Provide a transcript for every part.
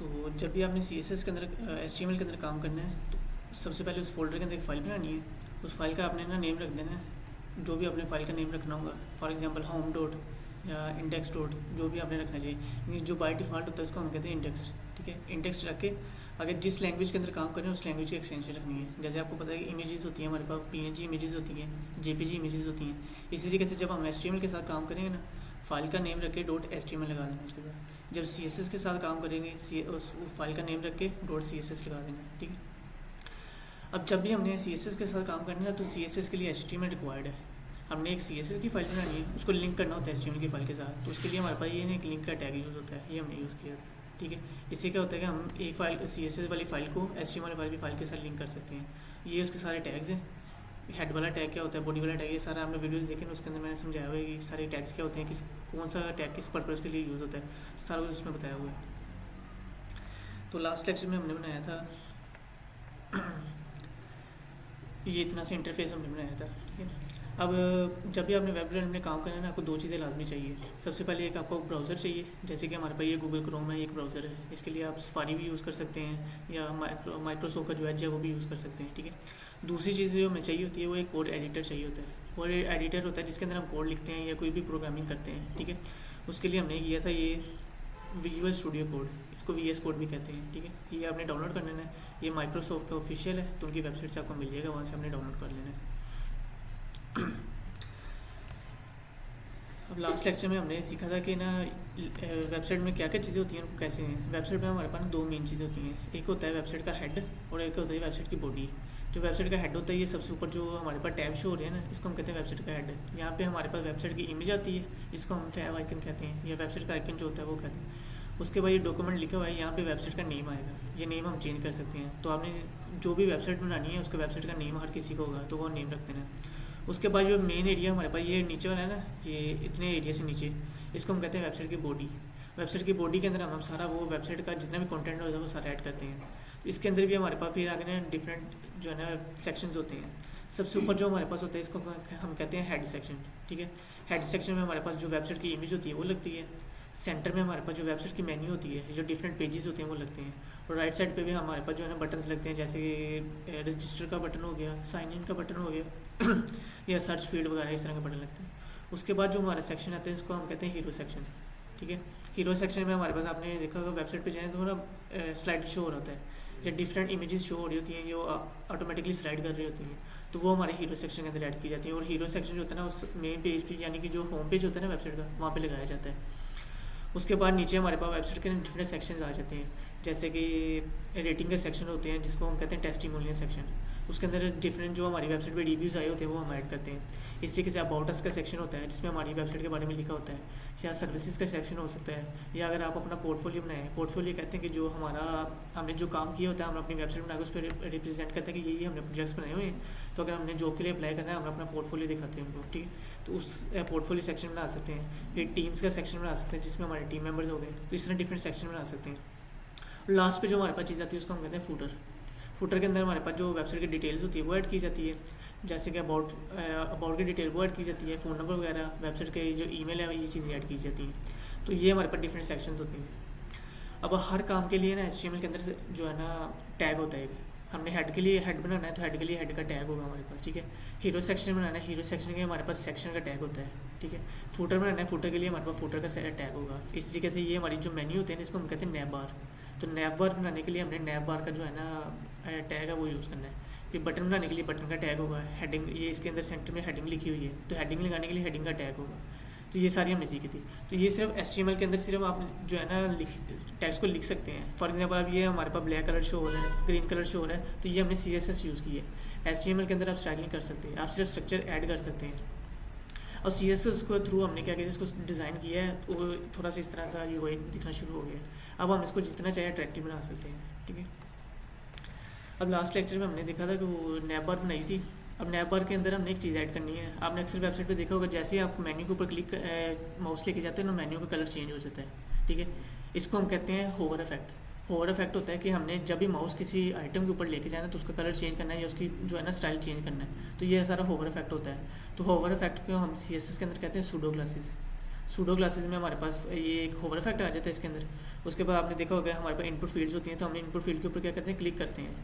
तो जब भी आपने CSS के अंदर HTML के अंदर काम करना है तो सबसे पहले उस फोल्डर के अंदर एक फ़ाइल बनानी है। उस फाइल का आपने ना नेम रख देना है, जो भी अपने फाइल का नेम रखना होगा। फॉर एग्जांपल होम डॉट या इंडेक्स डॉट, जो भी आपने रखना चाहिए। जो बाय डिफ़ॉल्ट होता है उसको हम कहते हैं इंडेक्स। ठीक है, इंडेक्स रख के अगर जिस लैंग्वेज के अंदर काम कर रहे हैं उस लैंग्वेज की एक्सटेंशन रखनी है। जैसे आपको पता है कि इमेजेस होती हैं हमारे पास, PNG इमेजेस होती हैं, JPG इमेजेस होती हैं। इसी तरीके से जब हम HTML के साथ काम करेंगे ना, फाइल का नेम रख के .html लगा देना। उसके बाद जब CSS के साथ काम करेंगे उस फाइल का नेम रख के .css लगा देना। ठीक है, अब जब भी हमने CSS के साथ काम करना है तो CSS के लिए HTML रिक्वायर्ड है। हमने एक CSS की फाइल बनानी है, उसको लिंक करना होता है HTML की फाइल के साथ। तो उसके लिए हमारे पास ये एक लिंक का टैग यूज़ होता है, ये हमने यूज़ किया। ठीक है, इससे क्या होता है कि हम एक फाइल CSS वाली फाइल को HTML वाली फाइल के साथ लिंक कर सकते हैं। ये उसके सारे टैग्स हैं। हेड वाला टैग क्या होता है, बॉडी वाला टैग, ये सारा आपने वीडियोस देखे ना, उसके अंदर मैंने समझाया हुआ है कि सारे टैग्स क्या होते हैं, किस कौन सा टैग किस पर्पज़ के लिए यूज़ होता है, तो सारा कुछ उसमें बताया हुआ है। तो लास्ट लेक्चर में हमने बनाया था ये इतना सा इंटरफेस हमने बनाया था। ठीक है, अब जब भी आपने वेब डेवलपमेंट में काम करना है ना, आपको दो चीज़ें लाजमी चाहिए। सबसे पहले एक आपको ब्राउज़र चाहिए, जैसे कि हमारे पास ये गूगल क्रोम है, एक ब्राउज़र है। इसके लिए आप सफारी भी यूज़ कर सकते हैं या माइक्रोसॉफ्ट का जो एज है वो भी यूज़ कर सकते हैं। ठीक है, दूसरी चीज़ जो हमें चाहिए होती है वो एक कोड एडिटर चाहिए होता है। कोड एडिटर होता है जिसके अंदर हम कोड लिखते हैं या कोई भी प्रोग्रामिंग करते हैं। ठीक है, उसके लिए हमने किया था ये विजुअल स्टूडियो कोड, इसको VS कोड भी कहते हैं। ठीक है, ये आपने डाउनलोड कर लेना है। ये माइक्रोसॉफ्ट का ऑफिशियल है, तो उनकी वेबसाइट से आपको मिल जाएगा, वहाँ से आपने डाउनलोड कर लेना है। अब लास्ट लेक्चर में हमने सीखा था कि ना वेबसाइट में क्या क्या चीज़ें होती हैं, उनको कैसे हैं। वेबसाइट में हमारे पास दो मेन चीज़ें होती हैं, एक होता है वेबसाइट का हेड और एक होता है वेबसाइट की बॉडी। जो वेबसाइट का हेड होता है, ये सबसे ऊपर जो हमारे पास टैब शो हो रहे हैं ना, इसको हम कहते हैं वेबसाइट का हेड। यहाँ पे हमारे पास वेबसाइट की इमेज आती है, जिसको हम फैव आइकन कहते हैं, या वेबसाइट का आइकन जो होता है वो कहते हैं। उसके बाद ये डॉक्यूमेंट लिखा हुआ है, यहाँ पे वेबसाइट का नेम आएगा। ये नेम हम चेंज कर सकते हैं। तो आपने जो भी वेबसाइट बनानी है उसका वेबसाइट का नेम हर किसी को होगा, तो वो नेम रख देना। उसके बाद जो मेन एरिया हमारे पास ये नीचे वाला है ना, ये इतने एरिया से नीचे, इसको हम कहते हैं वेबसाइट की बॉडी। वेबसाइट की बॉडी के अंदर हम सारा वो वेबसाइट का जितना भी कंटेंट होता है वो सारा ऐड करते हैं। इसके अंदर भी हमारे पास फिर आगे ना डिफरेंट जो है ना सेक्शंस होते हैं। सबसे ऊपर जो हमारे पास होता है इसको हम कहते हैं हेड सेक्शन। ठीक है, हेड सेक्शन में हमारे पास जो वेबसाइट की इमेज होती है वो लगती है। सेंटर में हमारे पास जो वेबसाइट की मेन्यू होती है, जो डिफरेंट पेजेस होते हैं वो लगते हैं। और राइट साइड पे भी हमारे पास जो है ना बटन्स लगते हैं, जैसे रजिस्टर का बटन हो गया, साइन इन का बटन हो गया या सर्च फील्ड वगैरह इस तरह के बटन लगते हैं। उसके बाद जो हमारा सेक्शन आता है उसको हम कहते हैं हीरो सेक्शन। ठीक है, हीरो सेक्शन में हमारे पास आपने देखा होगा वेबसाइट पे जाए तो ना स्लाइड शो हो रहा होता है, या डिफरेंट इमेजेस शो हो रही होती हैं जो ऑटोमेटिकली स्लाइड कर रही होती हैं, तो वो हमारे हीरो सेक्शन के अंदर ऐड की जाती है। और हीरो सेक्शन जो होता है ना उस मेन पेज पे, यानी कि जो होम पेज होता है ना वेबसाइट का, वहाँ पे लगाया जाता है। उसके बाद नीचे हमारे पास वेबसाइट के डिफरेंट सेक्शंस आ जाते हैं, जैसे कि रेटिंग के सेक्शन होते हैं जिसको हम कहते हैं टेस्टिमोनियल सेक्शन। उसके अंदर डिफरेंट जो हमारी वेबसाइट पे रिव्यूज़ आए होते हैं वो हम ऐड करते हैं। इस तरीके से अबाउट अस का सेक्शन होता है जिसमें हमारी वेबसाइट के बारे में लिखा होता है, या सर्विसेज का सेक्शन हो सकता है, या अगर आप अपना पोर्टफोलियो बनाएं। पोर्टफोलियो कहते हैं कि जो हमारा हमने जो काम किया होता है, हम अपनी वेबसाइट बना के उस पर रिप्रेजेंट करते हैं कि ये हमने प्रोजेक्ट्स बनाए हुए हैं। तो अगर हमने जॉब के लिए अप्लाई करना है, हम अपना पोर्टफोलियो दिखाते हैं उनको। ठीक है, तो उस पोर्टफोलियो सेक्शन बना सकते हैं। फिर टीम्स का सेक्शन बना सकते हैं जिसमें हमारे टीम मेंबर्स हो गए, तो इस तरह डिफरेंट सेक्शन बना सकते हैं। लास्ट पे जो हमारे पास चीज़ आती है उसको हम कहते हैं फूटर। फूटर के अंदर हमारे पास जो वेबसाइट की डिटेल्स होती है वो ऐड की जाती है, जैसे कि अबाउट की डिटेल वो ऐड की जाती है, फ़ोन नंबर वगैरह, वेबसाइट के जो ईमेल है, ये चीज़ें ऐड की जाती हैं। तो ये हमारे पास डिफरेंट सेक्शंस होती हैं। अब हर काम के लिए ना HTML के अंदर जो है ना टैग होता है। हमने हेड के लिए हेड बनाना है तो हेड के लिए हेड का टैग होगा हमारे पास। ठीक है, हीरो सेक्शन बनाना है, हीरो सेक्शन के हमारे पास सेक्शन का टैग होता है। ठीक है, फूटर बनाना है, फूटर के लिए हमारे पास फूटर का टैग होगा। इस तरीके से ये हमारी जो मेन्यू होते हैं इसको हम कहते हैं नैब बार। तो नैब बार बनाने के लिए हमने नैब बार का जो है ना टैग है वो यूज़ करना है। फिर बटन बनाने के लिए बटन का टैग होगा। हेडिंग, ये इसके अंदर सेंटर में हेडिंग लिखी हुई है, तो हेडिंग लगाने के लिए हेडिंग का टैग होगा। तो ये सारी हमने सीखी थी। तो ये सिर्फ HTML के अंदर सिर्फ आप जो है ना टेक्स्ट को लिख सकते हैं। फॉर एग्जांपल अब ये हमारे पास ब्लैक कलर शो हो रहा है, ग्रीन कलर शो हो रहा है, तो ये हमने CSS यूज़ की है। HTML के अंदर आप स्टाइलिंग कर सकते हैं, आप सिर्फ स्ट्रक्चर ऐड कर सकते हैं। और CSS के थ्रू हमने क्या किया, इसको डिज़ाइन किया है तो वो थोड़ा सा इस तरह का UI दिखना शुरू हो गया। अब हम इसको जितना चाहे अट्रैक्टिव बना सकते हैं। ठीक है, अब लास्ट लेक्चर में हमने देखा था कि वो नैब बार बनाई थी। अब नैब बार के अंदर हमने एक चीज़ ऐड करनी है। आपने अक्सर वेबसाइट पे देखा होगा, जैसे ही आप मेन्यू के ऊपर माउस लेके जाते हैं ना, मेन्यू का कलर चेंज हो जाता है। ठीक है, इसको हम कहते हैं होवर इफेक्ट। होवर इफेक्ट होता है कि हमने जब भी माउस किसी आइटम के ऊपर लेके जाना है तो उसका कलर चेंज करना है या उसकी जो है ना स्टाइल चेंज करना है, तो ये सारा होवर इफेक्ट होता है। तो होवर इफेक्ट को हम CSS के अंदर कहते हैं सूडो क्लासेस। सूडो क्लासेस में हमारे पास ये एक होवर इफेक्ट आ जाता है इसके अंदर। उसके बाद आपने देखा होगा हमारे पास इनपुट फील्ड्स होती हैं, तो हम इनपुट फील्ड के ऊपर क्या करते हैं, क्लिक करते हैं,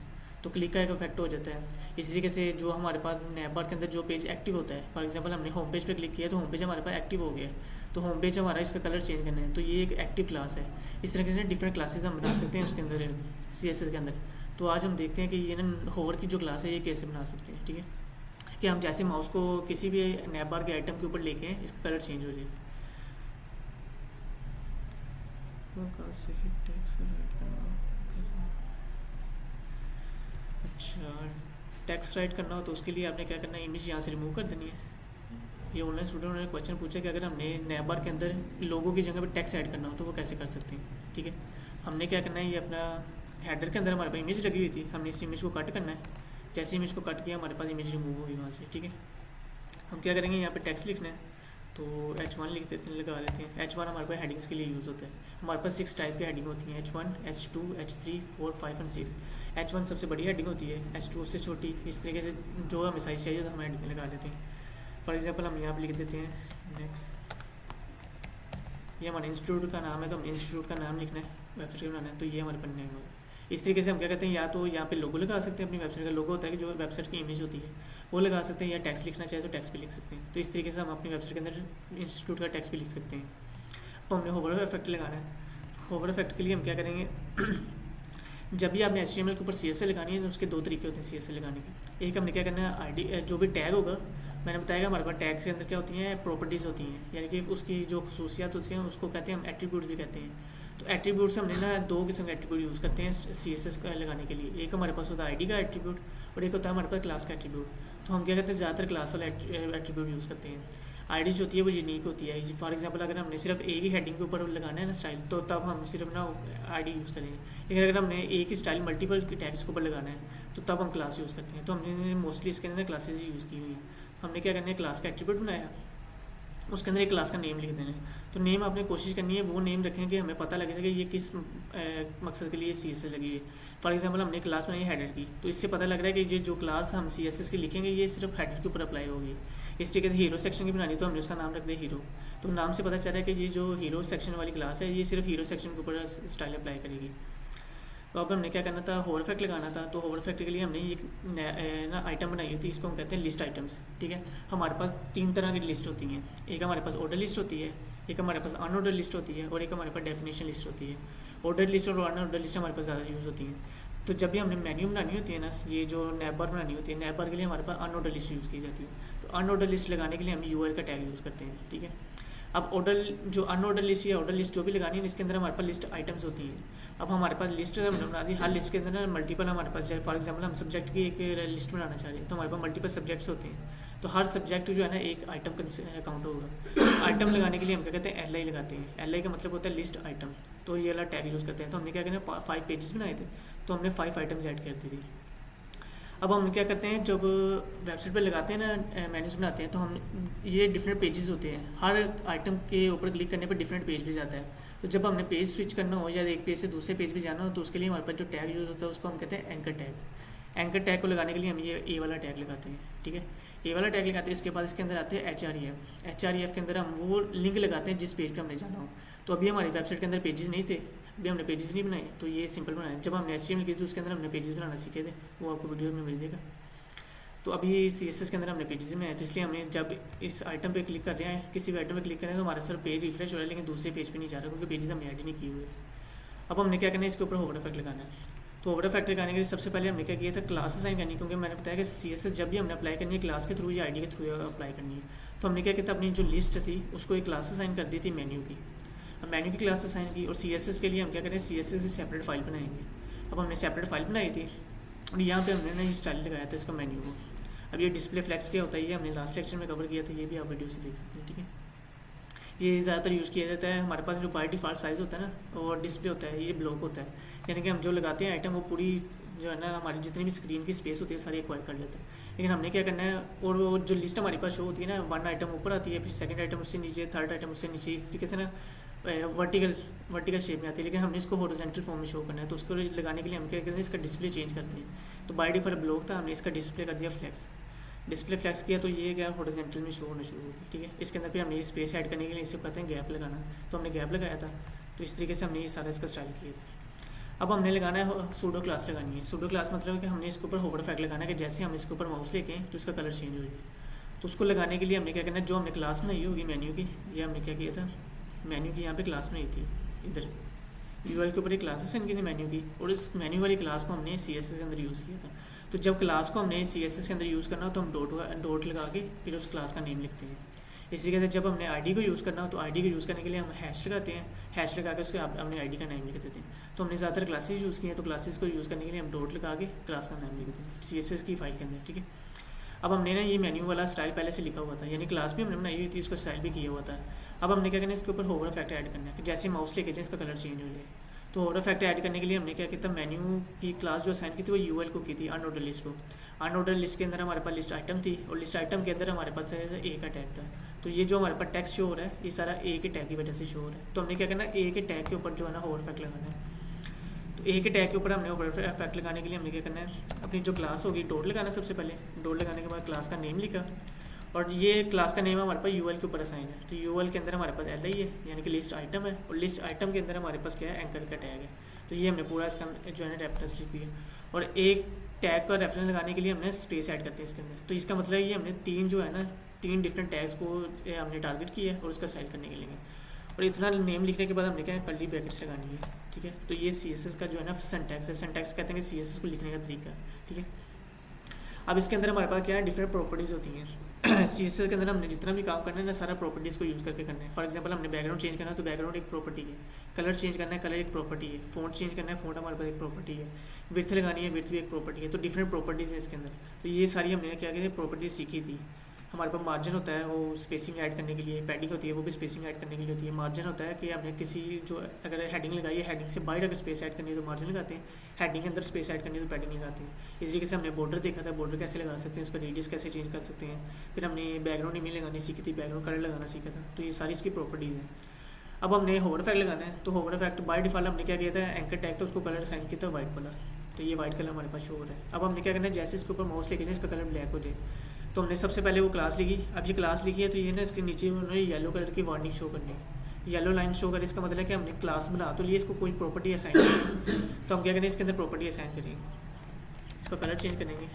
तो क्लिक का एक इफेक्ट हो जाता है। इसी तरीके से जो हमारे पास नैप बार के अंदर जो पेज एक्टिव होता है, फॉर एग्जांपल हमने होम पेज पे क्लिक किया तो होम पेज हमारे पास एक्टिव हो गया, तो होम पेज हमारा इसका कलर चेंज करना है, तो ये एक एक्टिव क्लास है। इस तरीके से डिफरेंट क्लासेस हम बना सकते हैं उसके अंदर CSS के अंदर। तो आज हम देखते हैं कि ये ना होवर की जो क्लास है ये कैसे बना सकते हैं। ठीक है, कि हम जैसे माउस को किसी भी नैप बार के आइटम के ऊपर लेके इसका कलर चेंज हो जाए। अच्छा, टेक्स्ट राइट करना हो तो उसके लिए आपने क्या करना है, इमेज यहाँ से रिमूव कर देनी है। ये ऑनलाइन स्टूडेंट ने क्वेश्चन पूछा कि अगर हमने नैप बार के अंदर लोगों की जगह पे टेक्स्ट ऐड करना हो तो वो कैसे कर सकते हैं। ठीक है, हमने क्या करना है, ये अपना हेडर के अंदर हमारे पास इमेज लगी हुई थी, हमने इस इमेज को कट करना है। जैसे इमेज को कट किया हमारे पास इमेज रिमूव होगी वहाँ से। ठीक है, हम क्या करेंगे, यहाँ पे टेक्स्ट लिखना है, तो H1 लिख देते हैं, लगा लेते हैं। H1 हमारे पास हेडिंग्स के लिए यूज़ होता है। हमारे पास 6 टाइप की हेडिंग होती हैं, H1, H2, H3, 4, 5 और 6। H1 सबसे बड़ी हेडिंग होती है, H2 उससे छोटी। इस तरीके से जो हमें साइज चाहिए तो हम हेडिंग लगा लेते हैं। फॉर एग्जांपल हम यहाँ पर लिख देते हैं नेक्स्ट। ये हमारे इंस्टीट्यूट का नाम है, तो हम इंस्टीट्यूट का नाम लिखना है, वेबसाइट बनाना है, तो ये हमारे पन्ने में। इस तरीके से हम क्या कहते हैं, या तो यहाँ पे लोगो लगा सकते हैं, अपनी वेबसाइट का लोगो होता है कि जो वेबसाइट की इमेज होती है वो लगा सकते हैं, या टेक्स्ट लिखना चाहे तो टेक्स्ट भी लिख सकते हैं। तो इस तरीके से हम अपनी वेबसाइट के अंदर इंस्टीट्यूट का टेक्स्ट भी लिख सकते हैं। तो हमने होवर इफेक्ट लगाना है। होवर इफेक्ट के लिए हम क्या करेंगे जब भी आपने HTML के ऊपर CSS लगानी है तो उसके दो तरीके होते हैं CSS लगाने के। एक हमने क्या करना है, ID जो भी टैग होगा, मैंने बताया हमारे पास टैग के अंदर क्या होती हैं, प्रॉपर्टीज़ होती हैं, यानी कि उसकी जो खसूसियात होती हैं उसको कहते हैं हम एट्रीब्यूट्स भी कहते हैं। तो एट्रीब्यूट से हमने ना दो किस्म के एट्रीब्यूट यूज़ करते हैं CSS का लगाने के लिए। एक हमारे पास होता है ID का एट्रीब्यूट और एक होता है हमारे पास क्लास का एट्रीब्यूट। तो हम क्या करते हैं, ज़्यादातर क्लास वाला एट्रीब्यूट यूज़ करते हैं। ID जो होती है वो यूनिक होती है। फॉर एग्जांपल अगर हमने सिर्फ एक ही हेडिंग के ऊपर लगाना है ना स्टाइल, तो तब हम सिर्फ ना ID यूज़ करेंगे। लेकिन अगर हमने एक ही स्टाइल मल्टीपल टैग्स के ऊपर लगाना है तो तब हम क्लास यूज़ करते हैं। तो हमने मोस्टली इसके अंदर क्लासेज यूज़ की हुई हैं। हमने क्या करना है, क्लास का एट्रीब्यूट बनाया, उसके अंदर एक क्लास का नेम लिख देना है। तो नेम आपने कोशिश करनी है वो नेम रखें कि हमें पता लगे कि ये किस मकसद के लिए CSS लगी है। फॉर एग्जांपल हमने क्लास बनाई हेडर की, तो इससे पता लग रहा है कि ये जो क्लास हम CSS की लिखेंगे ये सिर्फ हेडर के ऊपर अप्लाई होगी। इस तरीके से हीरो सेक्शन की बनानी, तो हमने उसका नाम रख दिया हीरो। तो नाम से पता चल रहा है कि ये जो हीरो सेक्शन वाली क्लास है ये सिर्फ हीरो सेक्शन के ऊपर स्टाइल अप्लाई करेगी। तो अब हमने क्या करना था, होवर इफेक्ट लगाना था। तो होवर इफेक्ट के लिए हमने एक ना आइटम बनाई हुई थी, इसको हम कहते हैं लिस्ट आइटम्स। ठीक है, हमारे पास 3 तरह की लिस्ट होती हैं। एक हमारे पास ऑर्डर लिस्ट होती है, एक हमारे पास अनऑर्डर लिस्ट होती है और एक हमारे पास डेफिनेशन लिस्ट होती है। ऑर्डर लिस्ट और अनऑर्डर लिस्ट हमारे पास ज़्यादा यूज़ होती हैं। तो जब भी हमने मेन्यू बनानी होती है ना, ये जो नैप बार बनानी होती है, नैप बार के लिए हमारे पास अनऑर्डर लिस्ट यूज़ की जाती है। तो अनऑर्डर लिस्ट लगाने के लिए हम URL का टैग यूज़ करते हैं। ठीक है, अब ऑर्डर जो अनऑर्डर लिस्ट या ऑर्डर लिस्ट जो भी लगानी है इसके अंदर हमारे पास लिस्ट आइटम्स होती हैं। अब हमारे पास लिस्ट हमने बना दी, हर लिस्ट के अंदर ना मल्टीपल हमारे पास, जैसे फॉर एग्जांपल हम सब्जेक्ट की एक लिस्ट बनाना चाह रहे हैं तो हमारे पास मल्टीपल सब्जेक्ट्स होते हैं। तो हर सब्जेक्ट जो है ना एक आइटम काउंट होगा। आइटम लगाने के लिए हम क्या कहते हैं, LI लगाते हैं। LI का मतलब होता है लिस्ट आइटम। तो ये वाला टैग यूज़ करते हैं। तो हमने क्या करना है, 5 पेजेस बनाए थे तो हमने 5 आइटम्स ऐड कर दी थी। अब हम क्या करते हैं, जब वेबसाइट पे लगाते हैं ना, मेन्यूज बनाते हैं, तो हम ये डिफरेंट पेजेस होते हैं, हर आइटम के ऊपर क्लिक करने पर डिफरेंट पेज भी जाता है। तो जब हमने पेज स्विच करना हो या एक पेज से दूसरे पेज भी जाना हो तो उसके लिए हमारे पास जो टैग यूज़ होता है उसको हम कहते हैं एंकर टैग। एंकर टैग को लगाने के लिए हम ये A वाला टैग लगाते हैं। ठीक है, A वाला टैग लगाते हैं। इसके बाद इसके अंदर आते हैं HREF के अंदर हम वो लिंक लगाते हैं जिस पेज पे हमने जाना हो। तो अभी हमारी वेबसाइट के अंदर पेजेस नहीं थे, अभी हमने पेजेस नहीं बनाए, तो ये सिंपल बनाए। जब हमने HTML की तो उसके अंदर हमने पेजेस बनाना सीखे थे, वो आपको वीडियो में मिल जाएगा। तो अभी CSS के अंदर हमने पेजेस बनाए, तो इसलिए हमने जब इस आइटम पे क्लिक कर रहे हैं, किसी भी आइटम पे क्लिक करें तो हमारा सर पेज रिफ्रेश हो रहा है लेकिन दूसरे पेज पे नहीं जा रहा क्योंकि पेजेस हमने ऐड ही नहीं किए हुए। अब हमने क्या करना है, इसके ऊपर होवर इफेक्ट लगाना है। तो होवर इफेक्ट लगाने के लिए सबसे पहले हमने क्या किया था, क्लास असाइन करनी, क्योंकि मैंने बताया कि CSS जब भी हमने अप्लाई करनी है क्लास के थ्रू या ID के थ्रू अप्लाई करनी है। तो हमने क्या किया था, अपनी जो लिस्ट थी उसको एक क्लास असाइन कर दी थी मेन्यू की। अब मेन्यू की क्लास असाइन की, और CSS के लिए हम क्या करें, CSS की सेपरेट फाइल बनाएंगे। अब हमने सेपरेट फाइल बनाई थी और यहाँ पे हमने ना ये स्टाइल लगाया था इसका मेन्यू को। अब ये डिस्प्ले फ्लैक्स क्या होता है, ये हमने लास्ट लेक्चर में कवर किया था, ये भी आप वीडियो से देख सकते हैं। ठीक है, ये ज़्यादातर यूज़ किया जाता है। हमारे पास जो बाय डिफ़ॉल्ट साइज़ होता है ना और डिस्प्ले होता है, ये ब्लॉक होता है, यानी कि हम जो लगाते हैं आइटम वो पूरी जो है ना हमारी जितनी भी स्क्रीन की स्पेस होती है सारी एक्वायर कर लेते हैं। लेकिन हमने क्या करना है, और वो जो लिस्ट हमारे पास शो होती है ना, 1 आइटम ऊपर आती है, फिर सेकंड आइटम उससे नीचे, थर्ड आइटम उससे नीचे, इस तरीके से ना वर्टिकल शेप में आती है। लेकिन हमने इसको हॉरिजॉन्टल फॉर्म में शो करना है, तो उसको लगाने के लिए हम क्या करते हैं, इसका डिस्प्ले चेंज करते हैं। तो बाय डिफ़ॉल्ट ब्लॉक था, हमने इसका डिस्प्ले कर दिया फ्लैक्स। डिस्प्ले फ्लैक्स किया तो ये क्या हॉरिजॉन्टल में शो होना शुरू हो गया, ठीक है। इसके अंदर फिर हमने स्पेस ऐड करने के लिए इसे कहते हैं गैप लगाना, तो हमने गैप लगाया था। तो इस तरीके से हमने ये सारा इसका स्टाइल किया था। अब हमने लगाना है सूडो क्लास लगानी है। सूडो क्लास मतलब कि हमने इसके ऊपर होवर इफेक्ट लगाना है कि जैसे हम इसके ऊपर माउस लेके तो इसका कलर चेंज हो जाए। तो उसको लगाने के लिए हमने क्या करना है, जो हमने क्लास बनाई होगी मेन्यू की, ये हमने क्या किया था, मेन्यू की यहाँ पे क्लास बनाई थी, इधर यूएल के ऊपर एक क्लासेस सेंड की थी मेन्यू की, और इस मेन्यू वाली क्लास को हमने सीएसएस के अंदर यूज़ किया था। तो जब क्लास को हमने सीएसएस के अंदर यूज़ करना हो तो हम डॉट लगा के फिर उस क्लास का नेम लिखते हैं। इसी के अंदर जब हमने आईडी को यूज़ करना हो तो आईडी को यूज़ करने के लिए हम हैश लगाते हैं, हैश लगा के उसके अपने आईडी का नेम लिख देते हैं। तो हमने ज़्यादातर क्लासेस यूज़ किए हैं, तो क्लासेस को यूज़ करने के लिए हम डॉट लगा के क्लास का नाम लिख देते हैं सीएसएस की फाइल के अंदर, ठीक है। अब हमने ना ये मेन्यू वाला स्टाइल पहले से लिखा हुआ था, यानी क्लास भी हमने बनाई हुई थी, उसका स्टाइल भी किया हुआ था। अब हमने क्या करना है, इसके ऊपर होवर इफेक्ट ऐड करना है कि जैसे माउस लेके जाए इसका कलर चेंज हो जाए। तो होवर इफेक्ट ऐड करने के लिए हमने क्या किया था, मेन्यू की क्लास जो असाइन की थी वो यूएल को की थी, अनऑर्डर लिस्ट को। अनऑर्डर लिस्ट के अंदर हमारे पास लिस्ट आइटम थी, और लिस्ट आइटम के अंदर हमारे पास ए का टैग था। तो ये जो हमारे पास टेक्स्ट शो हो रहा है ये सारा ए के टैग की वजह से शो हो रहा है। तो हमने क्या करना है, ए के टैग के ऊपर जो है ना होवर इफेक्ट लगाना है। तो ए के टैग के ऊपर हमने होवर इफेक्ट लगाने के लिए हमने क्या करना है, अपनी जो क्लास होगी डॉट लगाना सबसे पहले। डॉट लगाने के बाद क्लास का नेम लिखा, और ये क्लास का नेम हमारे पास यूएल के ऊपर असाइन है। तो यूएल के अंदर हमारे पास एल आई है, यानी कि लिस्ट आइटम है, और लिस्ट आइटम के अंदर हमारे पास क्या है, एंकर का टैग है। तो ये हमने पूरा इसका जो है ना रेफरेंस लिख दिया। और एक टैग का रेफरेंस लगाने के लिए हमने स्पेस ऐड करते हैं इसके अंदर। तो इसका मतलब है ये हमने तीन जो है ना, तीन डिफरेंट टैग्स को हमने टारगेट किया है और उसका स्टाइल करने के लिए। और इतना नेम लिखने के बाद हमने क्या है, कर्ली ब्रैकेट्स लगानी है, ठीक है। तो ये सीएसएस का जो है ना सिंटैक्स है, सिंटैक्स कहते हैं कि सीएसएस को लिखने का तरीका, ठीक है। अब इसके अंदर हमारे पास क्या है, डिफरेंट प्रॉपर्टीज़ होती हैं। सीएसएस के अंदर हमने जितना भी काम करना है ना, सारा प्रॉपर्टीज़ को यूज़ करके करना है। फॉर एग्जांपल हमने बैकग्राउंड चेंज करना है तो बैकग्राउंड एक प्रॉपर्टी है, कलर चेंज करना है कलर एक प्रॉपर्टी है, फ़ॉन्ट चेंज करना है फ़ॉन्ट हमारे पास एक प्रॉपर्टी है, विड्थ लगानी है विड्थ भी एक प्रॉपर्टी है। तो डिफरेंट प्रॉपर्टीज़ हैं इसके अंदर। तो ये सारी हमने क्या किया, प्रॉपर्टीज़ सीखी थी। हमारे पास मार्जिन होता है वो स्पेसिंग ऐड करने के लिए, पैडिंग होती है वो भी स्पेसिंग ऐड करने के लिए होती है। मार्जिन होता है कि हमने किसी जो अगर हेडिंग लगाई है, हेडिंग से बाहर अगर स्पेस ऐड करनी है तो मार्जिन लगाते हैं, हेडिंग के अंदर स्पेस ऐड करनी है तो पैडिंग लगाते हैं। इस तरीके से हमने बॉर्डर देखा था, बॉर्डर कैसे लगा सकते हैं, उसका रेडियस कैसे चेंज कर सकते हैं। फिर हमने बैकग्राउंड इमेज लगानी सीखी थी, बैकग्राउंड कलर लगाना सीखा था। तो ये सारी इसकी प्रॉपर्टीज़ हैं। अब हमने होवर इफेक्ट लगाना है, तो होवर इफेक्ट बाय डिफॉल्ट हमने क्या किया था, एंकर टैग था उसको कलर असाइन किया था वाइट कलर। तो ये वाइट कलर हमारे पास शो हो रहा है। अब हमने क्या करना है, जैसे इसके ऊपर माउस लेके जाए इसका कलर ब्लैक हो जाए। तो हमने सबसे पहले वो क्लास लिखी। अब ये क्लास लिखी है तो ये ना इसके नीचे उन्होंने येलो कलर की वार्निंग शो करनी है, येलो लाइन शो करे। इसका मतलब है कि हमने क्लास बना तो लिए, इसको कोई प्रॉपर्टी असाइन करें। तो हम क्या करेंगे, इसके अंदर प्रॉपर्टी असाइन करेंगे, इसका कलर चेंज करेंगे।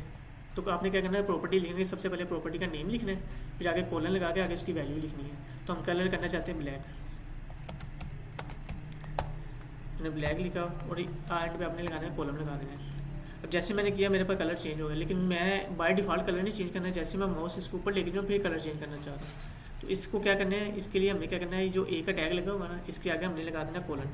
तो आपने क्या करना है, प्रॉपर्टी लिखेंगे, सबसे पहले प्रॉपर्टी का नेम लिखना है, फिर आगे कॉलन लगा के आगे उसकी वैल्यू लिखनी है। तो हम कलर करना चाहते हैं ब्लैक, हमने ब्लैक लिखा और एंड पे आपने लगाना है कॉलम लगा देना है। अब जैसे मैंने किया मेरे पास कलर चेंज हो गया, लेकिन मैं बाय डिफ़ॉल्ट कलर नहीं चेंज करना है, जैसे मैं माउस इसके ऊपर लेके जाऊँ फिर कलर चेंज करना चाह रहा हूँ। तो इसको क्या करना है, इसके लिए हमने क्या करना है, जो ए का टैग लगा हुआ ना इसके आगे हमने लगा देना कॉलन।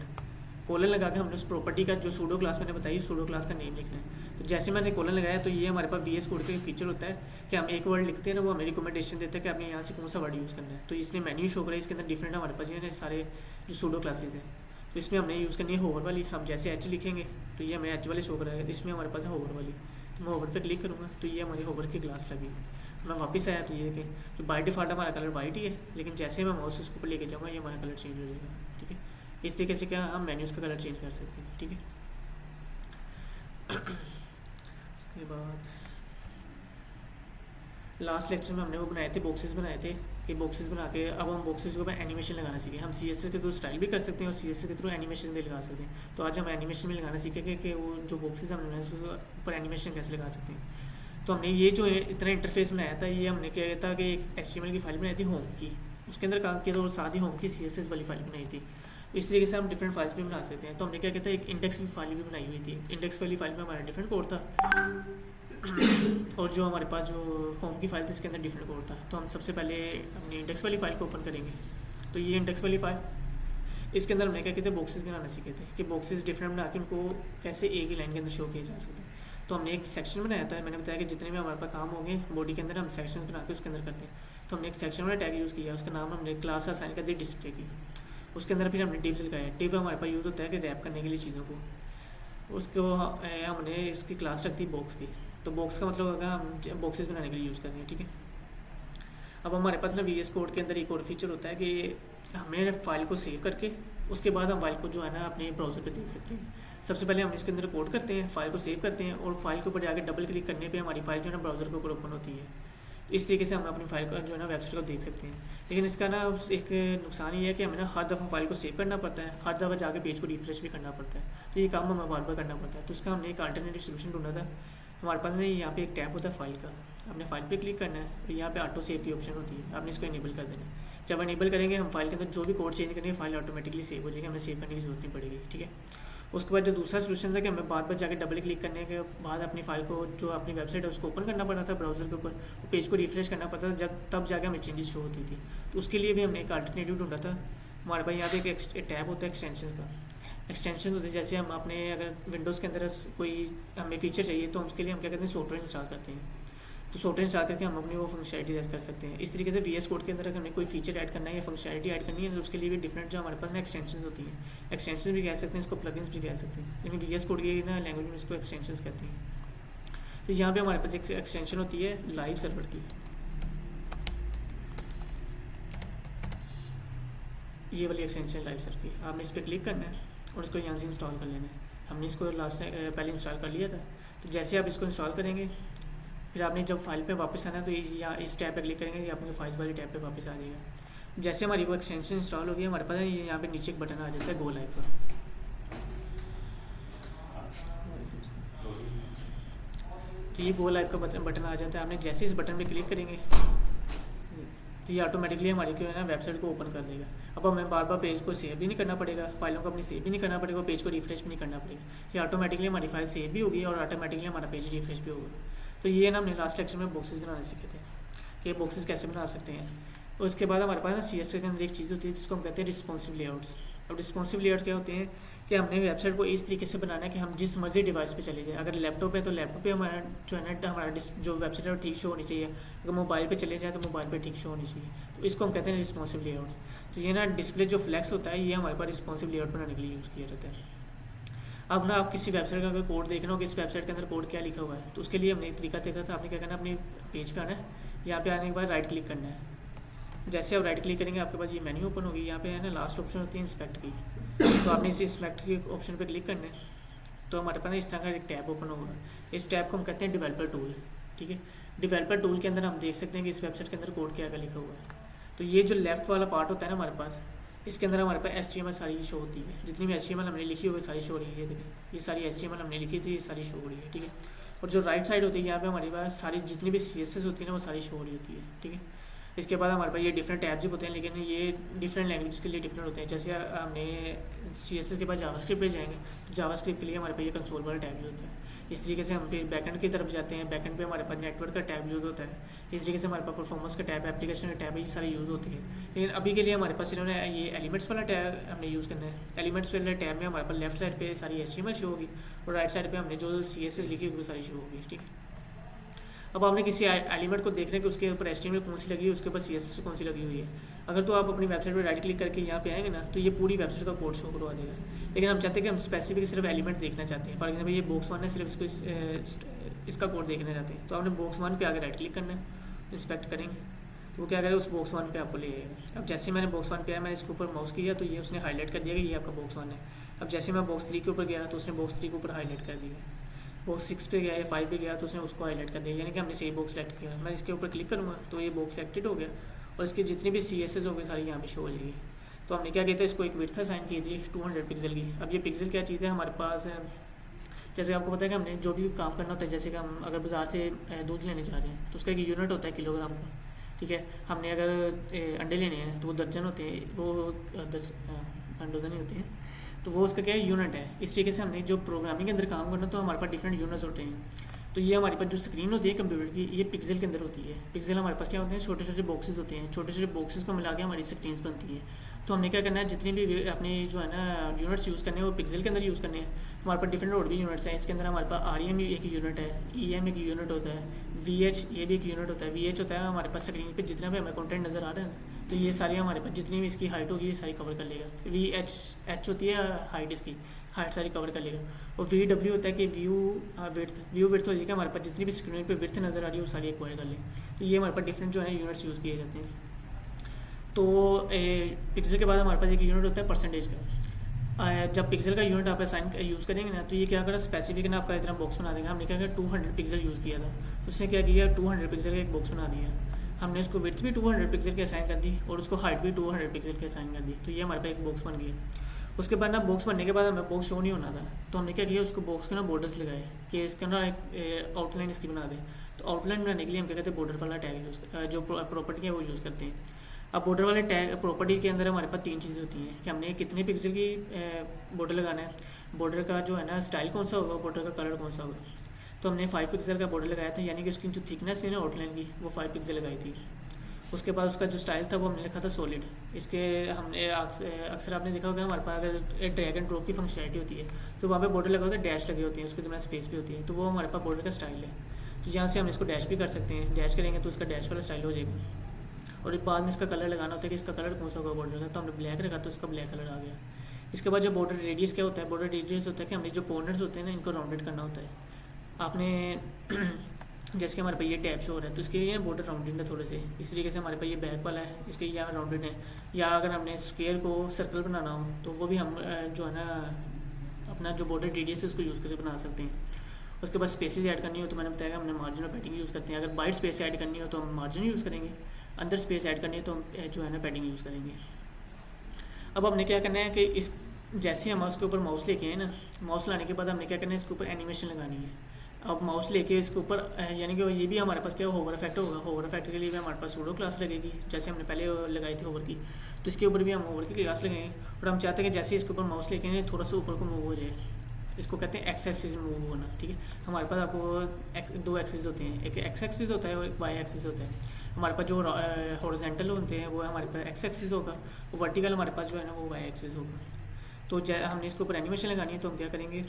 कॉलन लगा के हमने उस प्रॉपर्टी का जो सूडो क्लास मैंने बताई, सूडो क्लास का नेम लिखना है। तो जैसे मैंने कॉलन लगाया तो ये हमारे पास VS कोड का एक फीचर होता है कि हम एक वर्ड लिखते हैं ना, वो हमें रिकमेंडेशन देता है कि आपने यहाँ से कौन सा वर्ड यूज़ करना है। तो इसलिए मेन्यू शो करा है, इसके अंदर डिफरेंट हमारे पास ये सारे जो सूडो क्लासेज हैं। तो इसमें हमने यूज़ करनी है होवर वाली। हम जैसे एच लिखेंगे तो ये हमें एच वाले शो कराएगा, तो इसमें हमारे पास है होवर वाली। तो मैं होवर पे क्लिक करूँगा तो ये हमारी होवर की क्लास लगी। मैं वापस आया तो ये देखें, तो बाय डिफ़ॉल्ट हमारा कलर वाइट ही है, लेकिन जैसे मैं माउस इसके ऊपर लेके जाऊँगा ये हमारा कलर चेंज हो जाएगा, ठीक है। इस तरीके से क्या हम मेन्यूज़ का कलर चेंज कर सकते हैं, ठीक है। उसके बाद लास्ट लेक्चर में हमने वो बनाए थे, बॉक्सेस बनाए थे कि बॉक्सेस बना के अब हम बॉक्सेस के ऊपर एनिमेशन लगाना सीखें। हम CSS के थ्रू स्टाइल भी कर सकते हैं और CSS के थ्रू एनिमेशन भी लगा सकते हैं। तो आज हम एनिमेशन भी लगाना सीखेंगे कि वो जो बॉक्सेस हमने बनाए उसके ऊपर एनिमेशन कैसे लगा सकते हैं। तो हमने ये जो इतना इंटरफेस बनाया था, ये हमने क्या था कि एक HTML की फाइल बनाई थी होम की, उसके अंदर काम किया था, और साथ ही होम की CSS वाली फाइल बनाई थी। इस तरीके से हम डिफरेंट फाइल्स भी बना सकते हैं। तो हमने क्या किया था, एक इंडेक्स भी फाइल भी बनाई हुई थी। इंडेक्स वाली फाइल में हमारा डिफरेंट कोड था और जो हमारे पास जो होम की फाइल थी इसके अंदर डिफरेंट कोड था। तो हम सबसे पहले अपनी इंडेक्स वाली फाइल को ओपन करेंगे। तो ये इंडेक्स वाली फाइल, इसके अंदर हमने क्या किया था, बॉक्सेस बनाना सीखे थे कि बॉक्सेस डिफरेंट बना के उनको कैसे एक ही लाइन के अंदर शो किया जा सकता है। तो हमने एक सेक्शन बनाया था, मैंने बताया कि जितने भी हमारे पास काम होंगे बॉडी के अंदर हम सेक्शन बना के उसके अंदर करते हैं। तो हमने एक सेक्शन वाला टैग यूज़ किया, उसका नाम हमने क्लास असाइन कर दिया डिस्प्ले की। उसके अंदर फिर हमने डिव्स लगाया। डिव हमारे पास यूज़ होता है कि रैप करने के लिए चीज़ों को। उसको हमने इसकी क्लास रख दी बॉक्स की। तो बॉक्स का मतलब होगा हम बॉक्सेस बनाने के लिए यूज़ कर रहे हैं, ठीक है। अब हमारे पास ना VS कोड के अंदर एक और फीचर होता है कि हमें फाइल को सेव करके उसके बाद हम फाइल को जो है ना अपने ब्राउज़र पे देख सकते हैं। सबसे पहले हम इसके अंदर कोड करते हैं, फाइल को सेव करते हैं, और फाइल के ऊपर जाकर डबल क्लिक करने पे हमारी फाइल जो है ना ब्राउज़र के ऊपर ओपन होती है। तो इस तरीके से हम अपनी फाइल को जो है ना वेबसाइट को देख सकते हैं। लेकिन इसका ना एक नुकसान ये है कि हमें ना हर दफ़ा फाइल को सेव करना पड़ता है, हर दफ़ा जाके पेज को रिफ्रेश भी करना पड़ता है, तो ये काम हमें बार बार करना पड़ता है। तो इसका हमने एक अल्टरनेटिव सोल्यूशन ढूंढा था। हमारे पास नहीं, यहाँ पे एक टैब होता है फाइल का, आपने फाइल पे क्लिक करना है, और यहाँ पे ऑटो सेव की ऑप्शन होती है, आपने इसको इनेबल कर देना है। जब इनेबल करेंगे हम फाइल के अंदर जो भी कोड चेंज करेंगे फाइल ऑटोमेटिकली सेव हो जाएगी, हमें सेव करने की जरूरत नहीं पड़ेगी, ठीक है। उसके बाद जो दूसरा सोल्यूशन था कि हमें बार बार जाकर डबल क्लिक करने के बाद अपनी फाइल को, जो अपनी वेबसाइट है उसको ओपन करना पड़ता था ब्राउजर के ऊपर, पेज को रिफ्रेश करना पड़ता था, जब तब जाकर हमें चेंजेस शो होती थी। तो उसके लिए भी हमने एक अल्टरनेटिव ढूंढा था। हमारे पास यहाँ पे एक टैब होता है एक्सटेंशन का। एक्सटेंशन होते हैं जैसे हम अपने अगर विंडोज़ के अंदर कोई हमें फीचर चाहिए तो उसके लिए हम क्या करते हैं, सॉफ्टवेयर इंस्टॉल करते हैं। तो सॉफ्टवेयर इंस्टॉल करके हम अपनी वो फंक्शनलिटी कर सकते हैं। इस तरीके से VS कोड के अंदर अगर हमें कोई फीचर ऐड करना है या फंक्शनलिटी ऐड करनी है तो उसके लिए भी डिफरेंट जो हमारे पास ना एक्सटेंशन होती हैं, एक्सटेंशन भी कह सकते हैं, इसको प्लगइन्स भी कह सकते हैं, लेकिन VS कोड की ना लैंग्वेज में इसको एक्सटेंशन कहते हैं। तो यहाँ पे हमारे पास एक एक्सटेंशन होती है लाइव सर्वर की, ये वाली एक्सटेंशन लाइव सर्वर की, आपने इस पर क्लिक करना है और इसको यहाँ से इंस्टॉल कर लेना है। हमने इसको पहले इंस्टॉल कर लिया था। तो जैसे आप इसको इंस्टॉल करेंगे, फिर आपने जब फाइल पे वापस आना तो यहाँ इस टैब पे क्लिक करेंगे, ये आपके फाइल्स वाली टैब पे वापस आ जाएगा। जैसे हमारी वो एक्सटेंशन इंस्टॉल हो गई, हमारे पास यहाँ पे नीचे एक बटन आ जाता है गो लाइव का। तो ये गो लाइव का बटन आ जाता है। आपने जैसे इस बटन पे क्लिक करेंगे तो ये ऑटोमेटिकली हमारी जो है ना वेबसाइट को ओपन कर देगा। अब हमें बार बार पेज को सेव भी नहीं करना पड़ेगा, फाइलों को अपनी सेव भी नहीं करना पड़ेगा, पेज को रिफ्रेश भी नहीं करना पड़ेगा। ये ऑटोमेटिकली हमारी फाइल सेव भी होगी और ऑटोमेटिकली हमारा पेज रिफ्रेश भी होगा। तो ये ना हमने लास्ट लेक्चर में बॉक्सेस बनाने सीखे थे कि बॉक्सेस कैसे बना सकते हैं। और उसके बाद हमारे पास ना CSS के अंदर एक चीज़ होती है जिसको हम कहते हैं रिस्पॉन्सिव लेआउट्स। अब रिस्पॉन्सिव लेआउट क्या होते हैं कि हमने वेबसाइट को इस तरीके से बनाना है कि हम जिस मर्जी डिवाइस पे चले जाए। अगर लैपटॉप है तो लैपटॉप पे हमारा जो है ना हमारा जो वेबसाइट है वो ठीक शो होनी चाहिए। अगर मोबाइल पे चले जाए तो मोबाइल पे ठीक शो होनी चाहिए। तो इसको हम कहते हैं रिस्पॉन्सिव लेआउट्स। तो ये ना डिस्प्ले जो फ्लैक्स होता है ये हमारे पास रिस्पॉन्सिव लेआउट बनाने के लिए यूज़ किया जाता है। अब ना आप किसी वेबसाइट का अगर कोड देखना हो कि इस वेबसाइट के अंदर कोड क्या लिखा हुआ है, तो उसके लिए हमने एक तरीका देखा था। आपने क्या करना है, अपने पेज पे आना है, यहाँ पे आने के बाद राइट क्लिक करना है। जैसे आप राइट क्लिक करेंगे आपके पास ये मेन्यू ओपन होगी। यहाँ पे है ना लास्ट ऑप्शन होती है इंस्पेक्ट की, तो आपने इस इंस्पेक्ट के ऑप्शन पे क्लिक करना है तो हमारे पास इस तरह का एक टैब ओपन होगा। इस टैब को हम कहते हैं डेवलपर टूल, ठीक है। डेवलपर टूल के अंदर हम देख सकते हैं कि इस वेबसाइट के अंदर कोड क्या क्या लिखा हुआ है। तो ये जो लेफ्ट वाला पार्ट होता है ना हमारे पास, इसके अंदर हमारे पास HTML सारी शो होती है। जितनी भी HTML हमने लिखी होगी सारी शो हो रही है। ये सारी HTML हमने लिखी थी, ये सारी शो हो रही है, ठीक है। और जो राइट साइड होती है यहाँ पे हमारे पास सारी जितनी भी CSS होती है ना वो सारी शो हो रही होती है, ठीक है। इसके बाद हमारे पास ये डिफरेंट टैब्स भी होते हैं, लेकिन ये डिफरेंट लैंग्वेज के लिए डिफरेंट होते हैं। जैसे हमने CSS के बाद जावास्क्रिप्ट पे जाएंगे तो जावास्क्रिप्ट के लिए हमारे पास ये कंसोल वाला टैब यूज होता है। इस तरीके से हम बैकएंड की तरफ जाते हैं, बैकएंड पे हमारे पास नेटवर्क का टैब यूज होता है। इस तरीके से हमारे पास परफॉर्मेंस का टैब, एप्लीकेशन का टैब, ये सारे यूज़ होते हैं। लेकिन अभी के लिए हमारे पास इन्होंने ये एलिमेंट्स वाला टैब हमने यूज़ करना है। एलिमेंट्स वाले टैब में हमारे पास लेफ्ट साइड पे सारी HTML शो होगी और राइट साइड पे हमने जो CSS लिखी होगी वो सारी शो होगी, ठीक है। अब आपने किसी एलिमेंट को देख रहे हैं कि उसके ऊपर HTML कौन सी लगी है, उसके ऊपर CSS कौन सी लगी हुई है। अगर तो आप अपनी वेबसाइट पर राइट क्लिक करके यहाँ पे आएंगे ना तो ये पूरी वेबसाइट का कोड शो करवा देगा। लेकिन हम चाहते हैं कि हम स्पेसिफिक सिर्फ एलिमेंट देखना चाहते हैं। फॉर एग्जाम्पल ये बॉक्स 1 है, सिर्फ इसको इसका कोड देखना चाहते हैं तो आपने बॉक्स 1 पे आगे राइट क्लिक करना है, इंस्पेक्ट करेंगे तो वो क्या करेगा, उस बॉक्स 1 पे आपको ले आएगा। अब जैसे मैंने बॉक्स 1 पे आया, मैंने इसके ऊपर माउस किया तो ये उसने हाईलाइट कर दिया कि ये आपका बॉक्स 1 है। अब जैसे मैं बॉक्स 3 के ऊपर गया तो उसने बॉक्स 3 के ऊपर हाईलाइट कर दिया। बॉक्स 6 पे गया या 5 पे गया तो उसने उसको हाईलाइट कर दिया, यानी कि हमने सेम बॉक्स सेलेक्ट किया। मैं इसके ऊपर क्लिक करूँगा तो ये बॉक्स सेलेक्टेड हो गया और इसकी जितनी भी CSS हो गई सारी यहाँ पे शो हो जाएगी। तो हमने क्या कहते हैं, इसको एक विड्थ असाइन की थी 200 पिक्सल की। अब ये पिक्सल क्या चीज़ है हमारे पास, जैसे आपको पता है कि हमने जो भी काम करना होता है, जैसे कि हम अगर बाज़ार से दूध लेने जा रहे हैं तो उसका एक यूनिट होता है किलोग्राम का, ठीक है। हमने अगर अंडे लेने हैं तो वो दर्जन होते हैं, वो डजन ही होते हैं, तो वो उसका क्या है, यूनिट है। इस तरीके से हमने जो प्रोग्रामिंग के अंदर काम करना तो हमारे पास डिफरेंट यूनिट्स होते हैं। तो ये हमारे पास जो स्क्रीन होती है कंप्यूटर की, ये पिक्सल के अंदर होती है। पिक्सल हमारे पास क्या होते हैं, छोटे छोटे बॉक्सेस होते हैं। छोटे छोटे बॉक्सेस को मिला के हमारी स्क्रीन्स बनती है। तो हमने क्या करना है, जितनी भी अपनी जो है ना यूनिट्स यूज़ करने हैं वो पिक्सल के अंदर यूज़ करने हैं। हमारे पास डिफरेंट और भी यूनिट्स हैं। इसके अंदर हमारे पास REM एक यूनिट है, EM एक यूनिट होता है, VH ये भी एक यूनिट होता है। VH होता है हमारे पास स्क्रीन पे जितना भी हमें कंटेंट नज़र आ रहा है ना, तो ये सारी हमारे पास जितनी भी इसकी हाइट होगी ये सारी कवर कर लेगा। VH होती है हाइट, इसकी हाइट सारी कवर कर लेगा। और VW होता है कि व्यू विड्थ हो जाएगा, हमारे पास जितनी भी स्क्रीन पे विड्थ नज़र आ रही है वो सारी एक्वायर कर ले। तो ये हमारे पास डिफरेंट जो है यूनिट्स यूज़ किए जाते हैं। तो पिक्सल के बाद हमारे पास एक यूनिट होता है परसेंटेज का। जब पिक्सल का यूनिट आप असाइन यूज़ करेंगे ना तो ये क्या करेगा, स्पेसिफिक ना आपका इतना बॉक्स बना देगा। हमने क्या किया 200 पिक्सल यूज़ किया था तो उसने क्या किया 200 पिक्सल का एक बॉक्स बना दिया। हमने उसको विड्थ भी 200 पिक्सल की असाइन कर दी और उसको हाइट भी 200 पिक्सल की असाइन कर दी। तो ये हमारे पास एक बॉक्स बन गया। उसके बाद ना बॉक्स बनने के बाद हमें बॉक्स शो नहीं होना था, तो हमने क्या किया, उसको बॉक्स के ना बॉर्डर्स लगाए कि इसका ना एक आउटलाइन इसकी बना दें। तो आउटलाइन बनाने के लिए हम क्या करते हैं, बॉर्डर वाला टैग यूज़ जो प्रॉपर्टी है वो यूज़ करते हैं। अब बॉर्डर वाले टैग प्रॉपर्टीज़ के अंदर हमारे पास 3 चीज़ें होती हैं कि हमने कितने पिक्सल की बॉर्डर लगाना है, बॉर्डर का जो है ना स्टाइल कौन सा होगा, बॉर्डर का कलर कौन सा होगा। तो हमने 5 पिक्सल का बॉर्डर लगाया था, यानी कि उसकी जो थिकनेस थी ना आउटलाइन की वो 5 पिक्सल लगाई थी। उसके बाद उसका जो स्टाइल था वो हमने लिखा था सॉलिड। इसके हमने अक्सर आपने देखा होगा हमारे पास अगर ड्रैग एंड ड्रॉप की फंक्शनलिटी होती है तो वहाँ पे बॉर्डर लगा होता है, डैश लगे होते हैं, उसके दरमियान स्पेस भी होती है, तो वो हमारे पास बॉर्डर का स्टाइल है। तो यहाँ से हम इसको डैश भी कर सकते हैं, डैश करेंगे तो इसका डैश वाला स्टाइल हो जाएगा। और बाद में इसका कलर लगाना होता है कि इसका कलर कौन सा होगा बॉर्डर का, तो हमने ब्लैक रखा तो इसका ब्लैक कलर आ गया। इसके बाद जो बॉर्डर रेडियस क्या होता है, बॉर्डर रेडियस होता है कि हमने जो कॉर्नर्स होते हैं ना इनको राउंडेड करना होता है। आपने जैसे कि हमारे पास ये टैब शो हो रहा है तो इसके लिए बॉर्डर राउंडेड है थोड़े से, इस तरीके से हमारे पास ये बैक वाला है, इसके यहाँ राउंडेड है। या अगर हमने स्क्वायर को सर्कल बनाना हो तो वो भी हम जो है ना अपना जो बॉर्डर रेडियस है उसको यूज़ करके बना सकते हैं। उसके बाद स्पेसेस ऐड करनी हो तो मैंने बताया हमने मार्जिन और पैडिंग यूज़ करते हैं। अगर बाइट स्पेस ऐड करनी हो तो हम मार्जिन यूज़ करेंगे, अंदर स्पेस ऐड करनी है तो हम जो है ना पैडिंग यूज़ करेंगे। अब हमने क्या करना है कि इस जैसे हम उसके ऊपर माउस लेके आए ना, माउस लाने के बाद हमने क्या करना है, इसके ऊपर एनिमेशन लगानी है। अब माउस लेके इसके ऊपर यानी कि ये भी हमारे पास क्या होवर इफेक्ट होगा, होवर इफेक्ट के लिए भी हमारे पास सूडो क्लास लगेगी जैसे हमने पहले लगाई थी होवर की, तो इसके ऊपर भी हम होवर की क्लास लगाएंगे। और हम चाहते हैं कि जैसे इसके ऊपर माउस लेके आए थोड़ा सा ऊपर को मूव हो जाए, इसको कहते हैं एक्स एक्सिस मूव होना। ठीक है, हमारे पास आपको 2 एक्सिस होते हैं, एक एक्स एक्सिस होता है और एक वाई एक्सिस होता है। हमारे पास जो हॉरिजॉन्टल होते हैं वो हमारे पास एक्स एक्सिस होगा, और वर्टिकल हमारे पास जो है ना वो वाई एक्सिस होगा। तो हमने इसके ऊपर एनिमेशन लगानी है तो हम क्या करेंगे,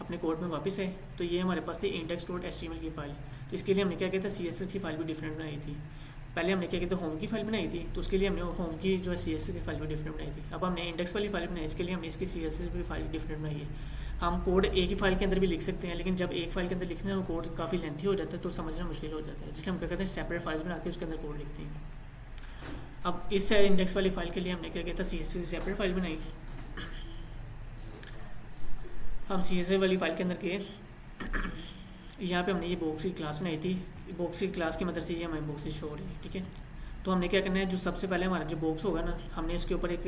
अपने कोड में वापस है। तो ये हमारे पास थी index.html की फ़ाइल। तो इसके लिए हमने क्या किया था, CSS की फ़ाइल भी डिफरेंट बनाई थी। पहले हमने क्या किया था, होम की फ़ाइल बनाई थी, तो उसके लिए हमने होम की जो है CSS की फ़ाइल भी डिफरेंट बनाई थी। अब हमने इंडेक्स वाली फ़ाइल बनाई, इसके लिए हमने इसकी CSS भी फ़ाइल डिफरेंट बनाई है। हम कोड एक ही फ़ाइल के अंदर भी लिख सकते हैं, लेकिन जब एक फ़ाइल के अंदर लिखना है वो कोड काफ़ी लेंथी हो जाता है तो समझना मुश्किल हो जाता है, इसलिए हम क्या कहते हैं सेपरेट फाइल्स बना के उसके अंदर कोड लिखते हैं। अब इस इंडेक्स वाली फ़ाइल के लिए हमने क्या किया था, CSS की सेपरेट फ़ाइल बनाई। हम CSS वाली फ़ाइल के अंदर गए, यहाँ पे हमने ये बॉक्स की क्लास बनाई थी, बॉक्स की क्लास की मदद से ये हमारी बॉक्स शो हो रही है। ठीक है, तो हमने क्या करना है, जो सबसे पहले हमारा जो बॉक्स होगा ना, हमने इसके ऊपर एक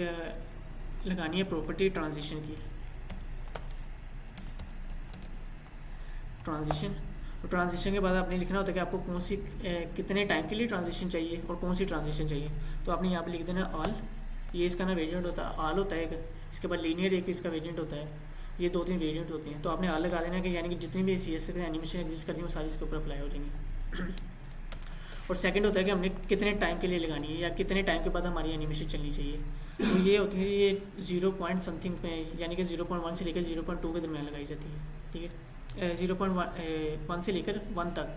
लगानी है प्रॉपर्टी ट्रांजिशन की, ट्रांजिशन। और ट्रांजिशन के बाद आपने लिखना होता है कि आपको कौन सी कितने टाइम के लिए ट्रांजिशन चाहिए और कौन सी ट्रांजिशन चाहिए। तो आपने यहाँ पे लिख देना ऑल, ये इसका ना वेरिएंट होता है, ऑल होता है, इसके बाद लीनियर एक इसका वेरिएंट होता है, ये 2-3 वेरिएंट होते हैं। तो आपने ऑल लगा देना कि यानी कि जितनी भी CSS के एनिमेशन एग्जिस्ट करती हैं वो सारी इसके ऊपर अप्लाई हो जाएंगी। और सेकंड होता है कि हमने कितने टाइम के लिए लगानी है या कितने टाइम के बाद हमारी एनिमेशन चलनी चाहिए। तो ये होती है ये 0 पॉइंट समथिंग में, यानी कि 0.1 से लेकर 0.2 के दरमियान लगाई जाती है। ठीक है, 0.1 से लेकर 1 तक,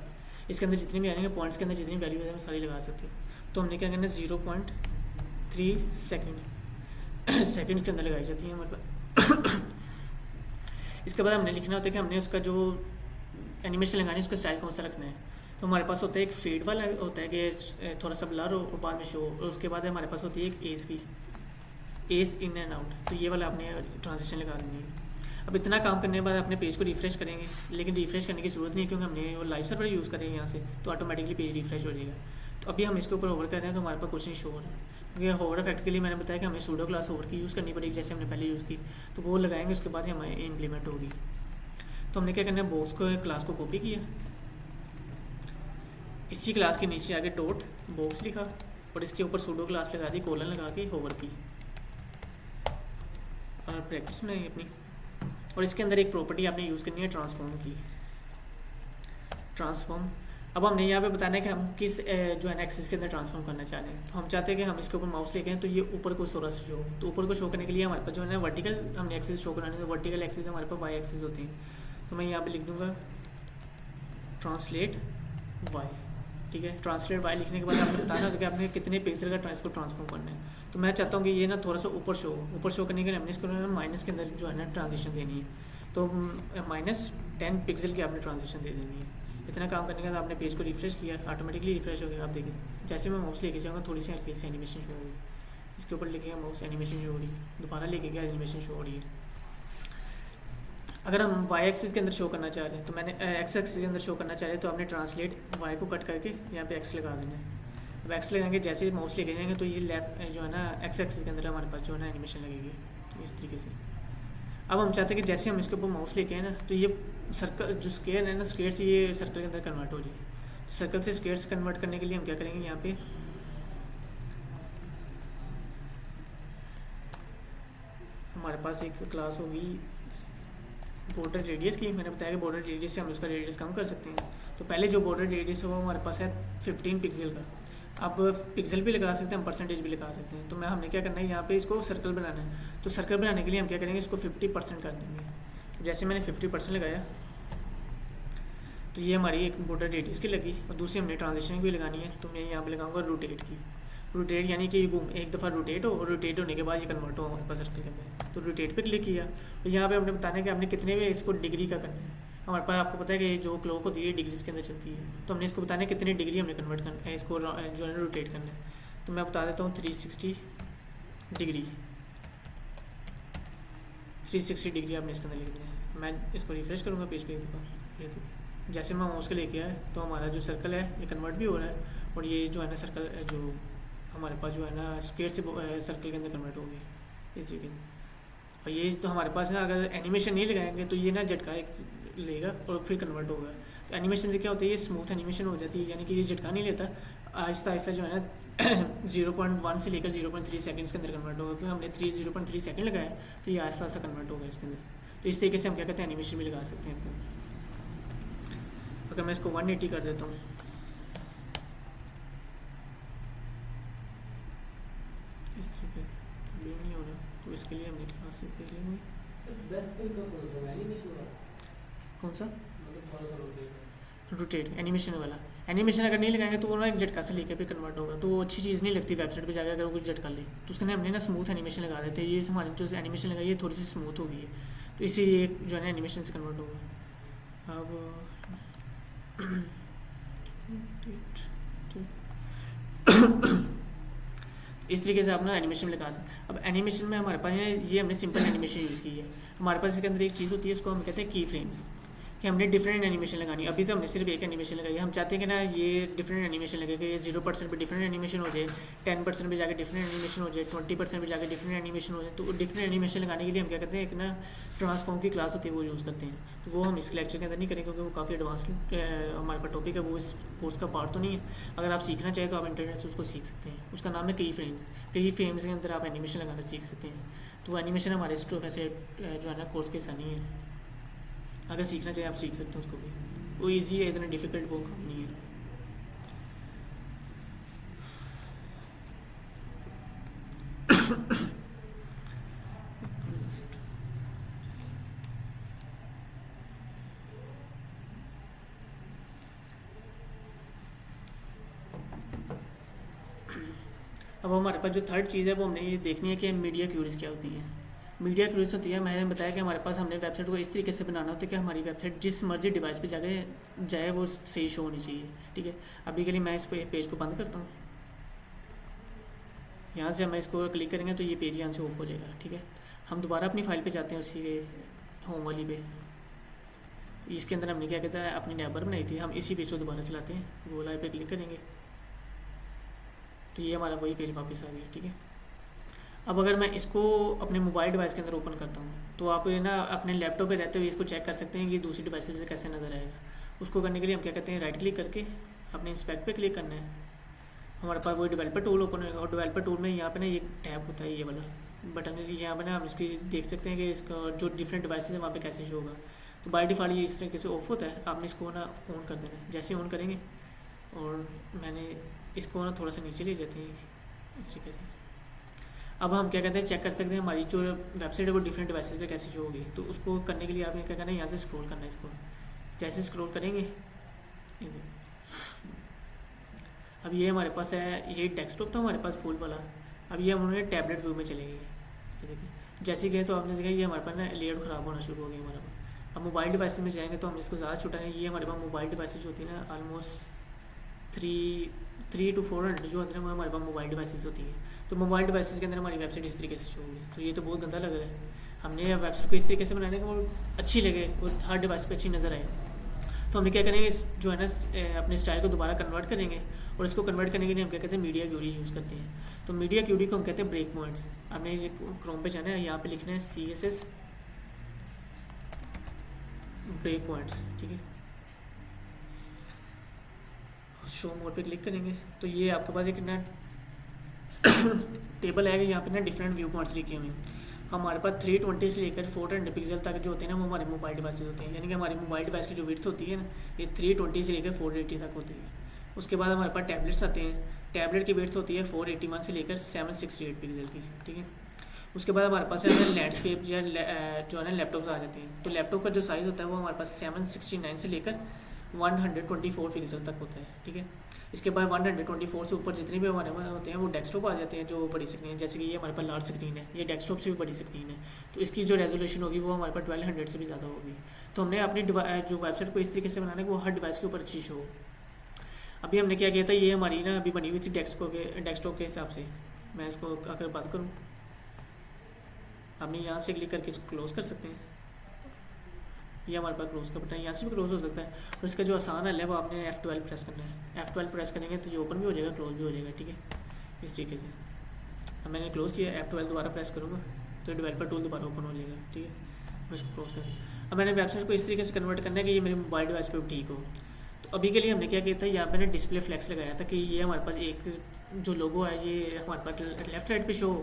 इसके अंदर जितनी भी आएंगे पॉइंट्स के अंदर जितनी वैल्यू है वो सारी लगा सकते हैं। तो हमने क्या करना है, 0.3 सेकेंड के अंदर लगाई जाती है हमारे पास। इसके बाद हमने लिखना होता है कि हमने उसका जो एनिमेशन लगानी है उसका स्टाइल कौन सा रखना है। तो हमारे पास होता है एक फेड वाला होता है कि थोड़ा सा ब्लर हो और बाद में शो, और उसके बाद हमारे पास होती है एक एज की, एज इन एंड आउट। तो ये वाला आपने ट्रांजिशन लगा देनी है। अब इतना काम करने के बाद अपने पेज को रिफ्रेश करेंगे, लेकिन रिफ्रेश करने की ज़रूरत नहीं है क्योंकि हमने वो लाइव सर्वर यूज़ करेंगे यहाँ से, तो ऑटोमेटिकली पेज रिफ्रेश हो जाएगा। तो अभी हम इसके ऊपर ओवर कर रहे हैं तो हमारे पास कुछ नहीं शो हो रहा है, क्योंकि होवर इफेक्ट के लिए मैंने बताया कि हमें सूडो क्लास होवर की यूज़ करनी पड़ेगी जैसे हमने पहले यूज़ की, तो वो लगाएंगे उसके बाद ही हमारे इम्प्लीमेंट होगी। तो हमने क्या करना है, बॉक्स को क्लास को कॉपी किया, इसी क्लास के नीचे आगे डॉट बॉक्स लिखा और इसके ऊपर सूडो क्लास लगा दी, कोलन लगा के होवर की और प्रैक्टिस बनाई अपनी। और इसके अंदर एक प्रॉपर्टी आपने यूज़ करनी है ट्रांसफॉर्म की, ट्रांसफॉर्म। अब हमने यहाँ पे बताना है कि हम किस जो है ना एक्सिस के अंदर ट्रांसफॉर्म करना चाह रहे हैं। तो हम चाहते हैं कि हम इसके ऊपर माउस लेके हैं तो ये ऊपर को थोड़ा सा शो हो, तो ऊपर को शो करने के लिए हमारे पास जो है ना वर्टिकल हमने एक्सिस शो करानी है, तो वर्टिकल एक्सिस हमारे पास वाई एक्सिस होती है। तो मैं यहाँ पे लिख दूँगा ट्रांसलेट वाई। ठीक है, ट्रांसलेट वाई लिखने के बाद आपने बताना होता है कि आपने कितने पिक्सल का इसको ट्रांसफॉर्म करना है। तो मैं चाहता हूँ कि ये ना थोड़ा सा ऊपर शो हो, ऊपर शो करने के लिए हमने इसको माइनस के अंदर जो है ना ट्रांजिशन देनी है, तो -10 पिक्सल की आपने ट्रांजिशन दे देनी है। इतना काम करने के बाद आपने पेज को रिफ्रेश किया, ऑटोमेटिकली रिफ्रेश हो गया। आप देखिए जैसे मैं माउस लेके जाऊँगा थोड़ी सी हल्की सी एनिमेशन शो होगी, इसके ऊपर लेके माउस एनिमेशन शो हो रही है, दोबारा लेके गया एनिमेशन शो हो रही है। अगर हम वाई एक्सिस के अंदर शो करना चाह रहे हैं तो मैंने एक्स एक्सिस के अंदर शो करना चाह रहे हैं तो आपने ट्रांसलेट वाई को कट करके यहाँ पे एक्स लगा देना है। अब एक्स लगाएंगे, जैसे माउस लेके जाएंगे तो ये लेफ्ट जो है ना एक्स एक्सिस के अंदर हमारे पास जो है ना एनिमेशन लगेगी इस तरीके से। अब हम चाहते हैं कि जैसे हम इसके ऊपर माउस लेके हैं ना तो ये सर्कल जो स्क्वायर है ना, स्क्वायर से ये सर्कल के अंदर कन्वर्ट हो जाए। तो सर्कल से स्क्वायर से कन्वर्ट करने के लिए हम क्या करेंगे, यहाँ पे हमारे पास एक क्लास होगी बॉर्डर रेडियस की। मैंने बताया कि बॉर्डर रेडियस से हम उसका रेडियस कम कर सकते हैं। तो पहले जो बॉर्डर रेडियस है वो हमारे पास है 15 पिक्सल का। अब पिक्सल भी लगा सकते हैं, हम परसेंटेज भी लगा सकते हैं। तो हमने क्या करना है, यहाँ पे इसको सर्कल बनाना है। तो सर्कल बनाने के लिए हम क्या करेंगे, इसको 50% कर देंगे। जैसे मैंने 50% लगाया तो ये हमारी एक बॉर्डर रेडियस की लगी, और दूसरी हमने ट्रांजिशन की भी लगानी है। तो मैं यहाँ पे लगाऊंगा रोटेट की। रोटेट यानी कि घूम एक दफ़ा रोटेट हो, और रोटेट होने के बाद ये कन्वर्ट हो हमारे पास सर्कल के अंदर। तो रोटेट पे क्लिक किया। तो यहाँ पे हमने बताना है कि आपने कितने में इसको डिग्री का करना है। हमारे पास आपको पता है कि जो क्लॉक होती है डिग्रीज के अंदर चलती है। तो हमने इसको बताना है कितनी डिग्री हमने कन्वर्ट करना है, इसको जो है रोटेट करना है। तो मैं बता देता हूँ 360 डिग्री। 360 डिग्री आपने इसके अंदर लिख देना है। मैं इसको रिफ्रेश करूँगा पेज पे एक दफ़ा। ये तो जैसे मैं माउस को लेके आया तो हमारा जो सर्कल है ये कन्वर्ट भी हो रहा है, और ये जो है ना सर्कल जो हमारे पास जो है ना स्क्वायर से सर्कल के अंदर कन्वर्ट हो गया इस तरीके से। और ये तो हमारे पास ना अगर एनिमेशन नहीं लगाएंगे तो ये ना झटका एक लेगा और फिर कन्वर्ट होगा। तो एनिमेशन से क्या होता है, ये स्मूथ एनिमेशन हो जाती है, यानी कि ये झटका नहीं लेता, आहिस्ता आहिस्ता जो है ना 0.1 से लेकर 0.3 सेकंड्स के अंदर कन्वर्ट होगा। क्योंकि हमने 0.3 सेकंड लगाया तो ये आहिस्ता आहिस्ता कन्वर्ट होगा इसके अंदर। तो इस तरीके से हम क्या कहते हैं, एनिमेशन भी लगा सकते हैं अपने। अगर मैं इसको 180 कर देता हूँ, इस तरीके भी नहीं हो रहा, तो इसके लिए हमने क्लास से देख लेंगे कौन सा रोटेट एनिमेशन वाला। एनिमेशन अगर नहीं लगाएंगे तो वो ना एक झटका से लेकर भी कन्वर्ट होगा, तो वो अच्छी चीज़ नहीं लगती वेबसाइट पे जाकर अगर वो कुछ झटका ले। तो उसके लिए हमने ना स्मूथ एनिमेशन लगा देते हैं। ये हमारी जो एनिमेशन लगाई है थोड़ी सी स्मूथ हो गई है, तो इसी ये जो है ना एनिमेशन से कन्वर्ट होगा। अब इस तरीके से आप ना एनिमेशन लगा सकते। अब एनिमेशन में हमारे पास ये हमने सिंपल एनिमेशन यूज़ की है। हमारे पास इसके अंदर एक चीज़ होती है, उसको हम कहते हैं की फ्रेम्स, कि हमने डिफरेंट एनिमेशन लगानी है। अभी तो हमने सिर्फ एक एनिमेशन लगाई है, हम चाहते हैं कि ना ये डिफरेंट एनिमेशन लगेगा। ये 0% पे डिफरेंट एनिमेशन हो जाए, 10% पे जाके डिफरेंट एनिमेशन हो जाए, 20% पे जाके डिफरेंट एनिमेशन हो जाए। तो डिफरेंट एनिमेशन लगाने के लिए हम क्या करते हैं, एक ना ट्रांसफॉर्म की क्लास होती है वो यूज़ करते हैं। तो वो हम इस लेक्चर के अंदर नहीं करेंगे क्योंकि वो काफ़ी एडवांस हमारे पास टॉपिक है, वो इस कोर्स का पार्ट तो नहीं है। अगर आप सीखना चाहें तो आप इंटरनेट से उसको सीख सकते हैं। उसका नाम है की फ्रेम्स। की फ्रेम्स के अंदर आप एनिमेशन लगाना सीख सकते हैं। तो एनिमेशन हमारे इस वैसे जो है ना कोर्स के हिस्सा नहीं है। अगर सीखना चाहिए आप सीख सकते हैं उसको भी, वो ईजी है, इतना डिफ़िकल्ट वो काम नहीं है। अब हमारे पास जो थर्ड चीज़ है वो हमने ये देखनी है कि मीडिया क्यूरीज क्या होती हैं। मीडिया क्यूरीज होती है, मैंने बताया कि हमारे पास हमने वेबसाइट को इस तरीके से बनाना होता है कि हमारी वेबसाइट जिस मर्जी डिवाइस पे जाए वो सही शो होनी चाहिए। ठीक है, अभी के लिए मैं इस पेज को बंद करता हूँ। यहाँ से हम इसको क्लिक करेंगे तो ये पेज यहाँ से ऑफ हो जाएगा। ठीक है, हम दोबारा अपनी फाइल पे जाते हैं, उसी होम वाली पे। इसके अंदर हमने क्या कहता है अपनी नेबर बनाई थी, हम इसी पेज को दोबारा चलाते हैं। गूगल आई पे क्लिक करेंगे तो ये हमारा वही पेज वापस आ गया। ठीक है, अब अगर मैं इसको अपने मोबाइल डिवाइस के अंदर ओपन करता हूँ तो आप ना अपने लैपटॉप पे रहते हुए इसको चेक कर सकते हैं कि दूसरी डिवाइस से कैसे नज़र आएगा। उसको करने के लिए हम क्या कहते हैं, राइट क्लिक करके अपने इंस्पेक्ट पे क्लिक करना है। हमारे पास वही डेवलपर टूल ओपन होगा, और डेवलपर टूल में यहाँ पे ना ये टैब होता है, ये वाला बटन है। यहाँ पे ना हम इसकी देख सकते हैं कि इसका जो डिफरेंट डिवाइसेज है वहाँ पे कैसे शो होगा। तो बाय डिफ़ॉल्ट ये इस तरीके से ऑफ होता है, आपने इसको ना ऑन कर देना है। जैसे ऑन करेंगे, और मैंने इसको ना थोड़ा सा नीचे ले जाते हैं इस तरीके से। अब हम क्या कहते हैं, चेक कर सकते हैं हमारी जो वेबसाइट है वो डिफरेंट डिवाइसेस पे कैसे शो होगी। तो उसको करने के लिए आपने क्या करना है, यहाँ से स्क्रॉल करना है। इसको जैसे स्क्रॉल करेंगे, अब ये हमारे पास है, ये डेस्कटॉप था हमारे पास फुल वाला। अब ये हम उन्होंने टैबलेट व्यू में चले गए। देखिए जैसे गए तो आपने देखा ये हमारे पास ना लेआउट ख़राब होना शुरू हो गया हमारे पास। अब मोबाइल डिवाइस में जाएंगे तो हम इसको ज़्यादा छुटाएंगे। ये हमारे पास मोबाइल डिवाइसेज होती है ना, ऑलमोस्ट 300 to 400 जो होती है वो हमारे पास मोबाइल डिवाइसेज होती है। तो मोबाइल डिवाइसेस के अंदर हमारी वेबसाइट इस तरीके से शो होगी। तो ये तो बहुत गंदा लग रहा है। हमने वेबसाइट को इस तरीके से बनाने का वो अच्छी लगे और हर डिवाइस पे अच्छी नज़र आए। तो हमें क्या करेंगे, इस जो है ना अपने स्टाइल को दोबारा कन्वर्ट करेंगे, और इसको कन्वर्ट करने के लिए हम क्या कहते हैं, मीडिया क्यूरी यूज़ करते हैं। तो मीडिया क्यूरी को हम कहते हैं ब्रेक पॉइंट्स। हमने ये क्रोम पे जाना है, यहाँ पे लिखना है CSS ब्रेक पॉइंट्स, ठीक है। शो मोड पे क्लिक करेंगे तो ये आपके पास एक ना टेबल है, यहाँ पे ना डिफरेंट व्यू पॉइंट्स लिखे हुए हैं। हमारे पास 320 से लेकर 400 पिक्सल तक जो होते हैं ना, वो हमारे मोबाइल डिवाइसेज होते हैं, यानी कि हमारे मोबाइल डिवाइस की जो विड्थ होती है ना, ये 320 से लेकर 480 तक होती है। उसके बाद हमारे पास टैबलेट्स आते हैं, टैबलेट की विड्थ होती है 481 से लेकर 768 पिक्सल की, ठीक है। उसके बाद हमारे पास लैंडस्केप या जो है ना लैपटॉप्स आ जाते हैं। तो लैपटॉप का जो साइज़ होता है वो हमारे पास 769 से लेकर 124 पिक्सल तक होता है, ठीक है। इसके बाद 124 से ऊपर जितने भी हमारे होते हैं वो डेस्कटॉप आ जाते हैं, जो बड़ी स्क्रीन, जैसे कि ये हमारे पास लार्ज स्क्रीन है, ये डेस्कटॉप से भी बड़ी स्क्रीन है, तो इसकी जो रेजोल्यूशन होगी वो हमारे पास 1200 से भी ज़्यादा होगी। तो हमने अपनी जो वेबसाइट को इस तरीके से बनाना है कि वो हर डिवाइस के ऊपर अच्छी शो हो। अभी हमने क्या किया था, ये हमारी ना अभी बनी हुई थी डेस्कटॉप के हिसाब से। मैं इसको अगर बात करूँ, हमने यहाँ से क्लिक करके इसको क्लोज़ कर सकते हैं, ये हमारे पास क्लोज़ का बटन है, यहाँ से भी क्लोज़ हो सकता है। और इसका जो आसान हल है वो आपने F12 प्रेस करना है। F12 प्रेस करेंगे तो जो ओपन भी हो जाएगा, क्लोज़ भी हो जाएगा, ठीक है, इस तरीके से। अब मैंने क्लोज़ किया, F12 दोबारा प्रेस करूँगा तो डेवलपर टूल दोबारा ओपन हो जाएगा, ठीक है। मैं इसको क्लोज़ कर, अब मैंने वेबसाइट को इस तरीके से कन्वर्ट करना है कि ये मेरे मोबाइल डिवाइस पर ठीक हो। तो अभी के लिए हमने क्या किया था, यहाँ पर डिस्प्ले फ्लैक्स लगाया था कि ये हमारे पास एक जो लोगो है ये हमारे पास लेफ्ट साइड पर शो,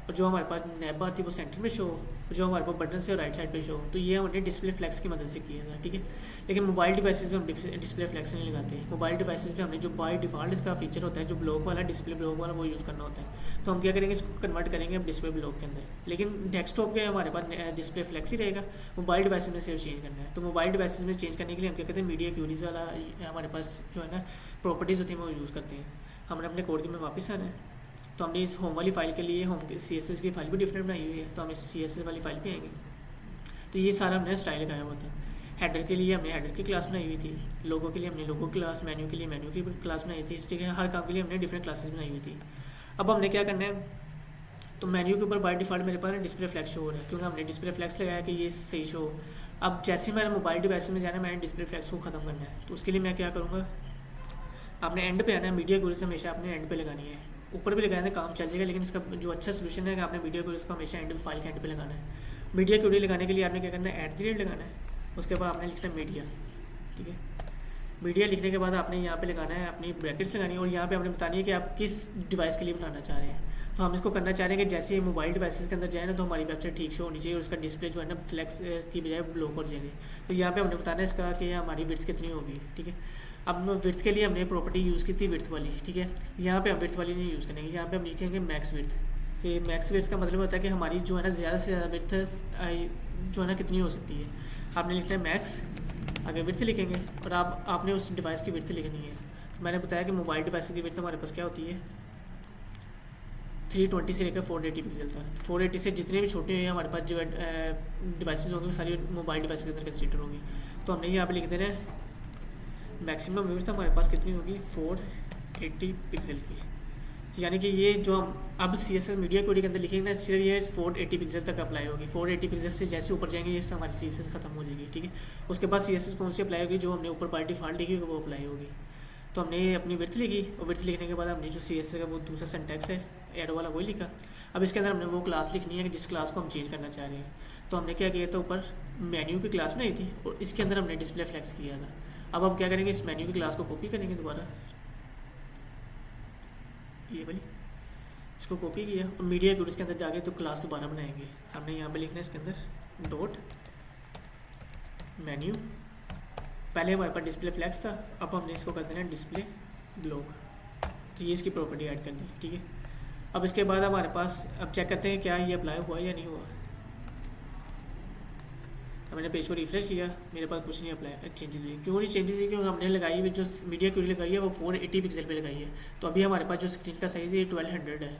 और जो हमारे पास नैब बार थी वो सेंटर में शो, और जो हमारे पास बटन से राइट साइड पे शो। तो ये हमने डिस्प्ले फ्लैक्स की मदद से किया था, ठीक है। लेकिन मोबाइल डिवाइसेस में हम डिस्प्ले फ्लैक्स नहीं लगाते हैं। मोबाइल डिवाइसेस में हमने जो बाय डिफ़ॉल्ट इसका फीचर होता है, जो ब्लॉक वाला डिस्प्ले ब्लॉक वाला, वो यूज़ करना होता है। तो हम क्या करेंगे, इसको कन्वर्ट करेंगे अब डिस्प्ले ब्लॉक के अंदर। लेकिन डेस्कटॉप के हमारे पास डिस्प्ले फ्लैक्स ही रहेगा, मोबाइल डिवाइसेस में सिर्फ चेंज करना है। तो मोबाइल डिवाइसेस में चेंज करने के लिए हम क्या कहते हैं, मीडिया क्यूरीज वाला हमारे पास जो है ना प्रॉपर्टीज़ होती हैं वो यूज़ करते हैं। हमने अपने कोड में वापस आना है, तो हमने इस होम वाली फ़ाइल के लिए होम CSS की फ़ाइल भी डिफरेंट बनाई हुई है, तो हम इस CSS वाली फ़ाइल पे आएंगे। तो ये सारा हमने स्टाइल लगाया हुआ था। हेडर के लिए हमने हेडर की क्लास बनाई हुई थी, लोगो के लिए हमने लोगो क्लास, मेन्यू के लिए मेन्यू की क्लास बनाई थी। इस तरीके हर काम के लिए हमने डिफरेंट क्लासेस बनाई हुई थी। अब हमने क्या करना है, तो मेन्यू के ऊपर बाय डिफ़ॉल्ट मेरे पास डिस्प्ले फ्लैक्स शो हो रहा है, क्योंकि हमने डिस्प्ले फ्लैक्स लगाया कि ये सही शो। अब जैसे मैंने मोबाइल डिवाइस में जाना है, मैंने डिस्प्ले फ्लैक्स को ख़त्म करना है, तो उसके लिए मैं क्या करूँगा, आपने एंड पे आना है। मीडिया क्यूरीज हमेशा आपने एंड पे लगानी है, ऊपर भी लगाने काम चल जाएगा, लेकिन इसका जो अच्छा सोल्यूशन है कि आपने मीडिया क्यूरीज को हमेशा एंड फाइल के एंड पे लगाना है। मीडिया क्यूरी लगाने के लिए आपने क्या करना है, @ लगाना है, उसके बाद आपने लिखना है मीडिया, ठीक है। मीडिया लिखने के बाद आपने यहाँ पे लगाना है अपनी ब्रैकेट्स लगानी है, और यहाँ पे आपने बतानी है कि आप किस डिवाइस के लिए बनाना चाह रहे हैं। तो हम इसको करना चाह रहे हैं कि जैसे मोबाइल डिवाइसेस के अंदर जाए ना, तो हमारी वेबसाइट ठीक शो होनी चाहिए, और उसका डिस्प्ले जो है ना फ्लैक्स की बजाय ब्लॉक हो जाएंगे। तो यहाँ पे हमने बताना है इसका कि हमारी विड्थ कितनी होगी, ठीक है। अब विड्थ के लिए हमने प्रॉपर्टी यूज़ की थी विड्थ वाली, ठीक है। यहाँ पे हम विड्थ वाली नहीं यूज़ करेंगे, यहाँ पे हम लिखेंगे मैक्स विड्थ। कि मैक्स विड्थ का मतलब होता है कि हमारी जो है ना ज़्यादा से ज़्यादा विड्थ जो है ना कितनी हो सकती है। आपने लिखना है मैक्स, आगे विड्थ लिखेंगे, और आपने उस डिवाइस की विड्थ लिखनी है। तो मैंने बताया कि मोबाइल डिवाइस की विड्थ हमारे पास क्या होती है, 320 से लेकर 480 पिक्सल तक। 480 से जितने भी छोटे हैं हमारे पास जो डिवाइसेज होंगे सारी मोबाइल डिवाइस के अंदर कंसीडर होंगी। तो हमने यहाँ पे लिख देना है मैक्सिमम विड्थ हमारे पास कितनी होगी, 480 पिक्सल की। यानी कि ये जो हम अब CSS मीडिया क्वेरी के अंदर लिखेंगे ना, सिर्फ ये 480 पिक्सल तक अप्लाई होगी। 480 पिक्सल से जैसे ऊपर जाएंगे ये हमारी CSS खत्म हो जाएगी, ठीक है। उसके बाद CSS कौन सी अप्लाई होगी, जो हमने ऊपर बाय डिफ़ॉल्ट लिखी होगी वो अप्लाई होगी। तो हमने अपनी विड्थ लिखी, और विड्थ लिखने के बाद हमने जो CSS का वो दूसरा सिंटैक्स है एरो वाला वही लिखा। अब इसके अंदर हमने वो क्लास लिखनी है कि जिस क्लास को हम चेंज करना चाह रहे हैं। तो हमने क्या किया था, ऊपर मेन्यू की क्लास बनाई थी, और इसके अंदर हमने डिस्प्ले फ्लैक्स किया था। अब हम क्या करेंगे, इस मेन्यू की क्लास को कॉपी करेंगे दोबारा, ये वाली इसको कॉपी किया, और मीडिया क्यूरीज के अंदर जाके तो क्लास दोबारा बनाएंगे। हमने यहाँ पे लिखना है इसके अंदर डॉट मेन्यू, पहले हमारे पास डिस्प्ले फ्लैक्स था, अब हमने इसको कर देना है डिस्प्ले ब्लॉक। तो ये इसकी प्रॉपर्टी ऐड कर दी, ठीक है। अब इसके बाद हमारे पास अब चेक करते हैं क्या ये अप्लाई हुआ या नहीं हुआ। मैंने पेज को रिफ्रेश किया, मेरे पास कुछ नहीं अप्लाई चेंजेस हुई। क्यों नहीं चेंजेस हुई, क्योंकि हमने लगाई हुई जो मीडिया क्यूरी लगाई है वो 480 पिक्सल पे लगाई है। तो अभी हमारे पास जो स्क्रीन का साइज़ है 1200 है,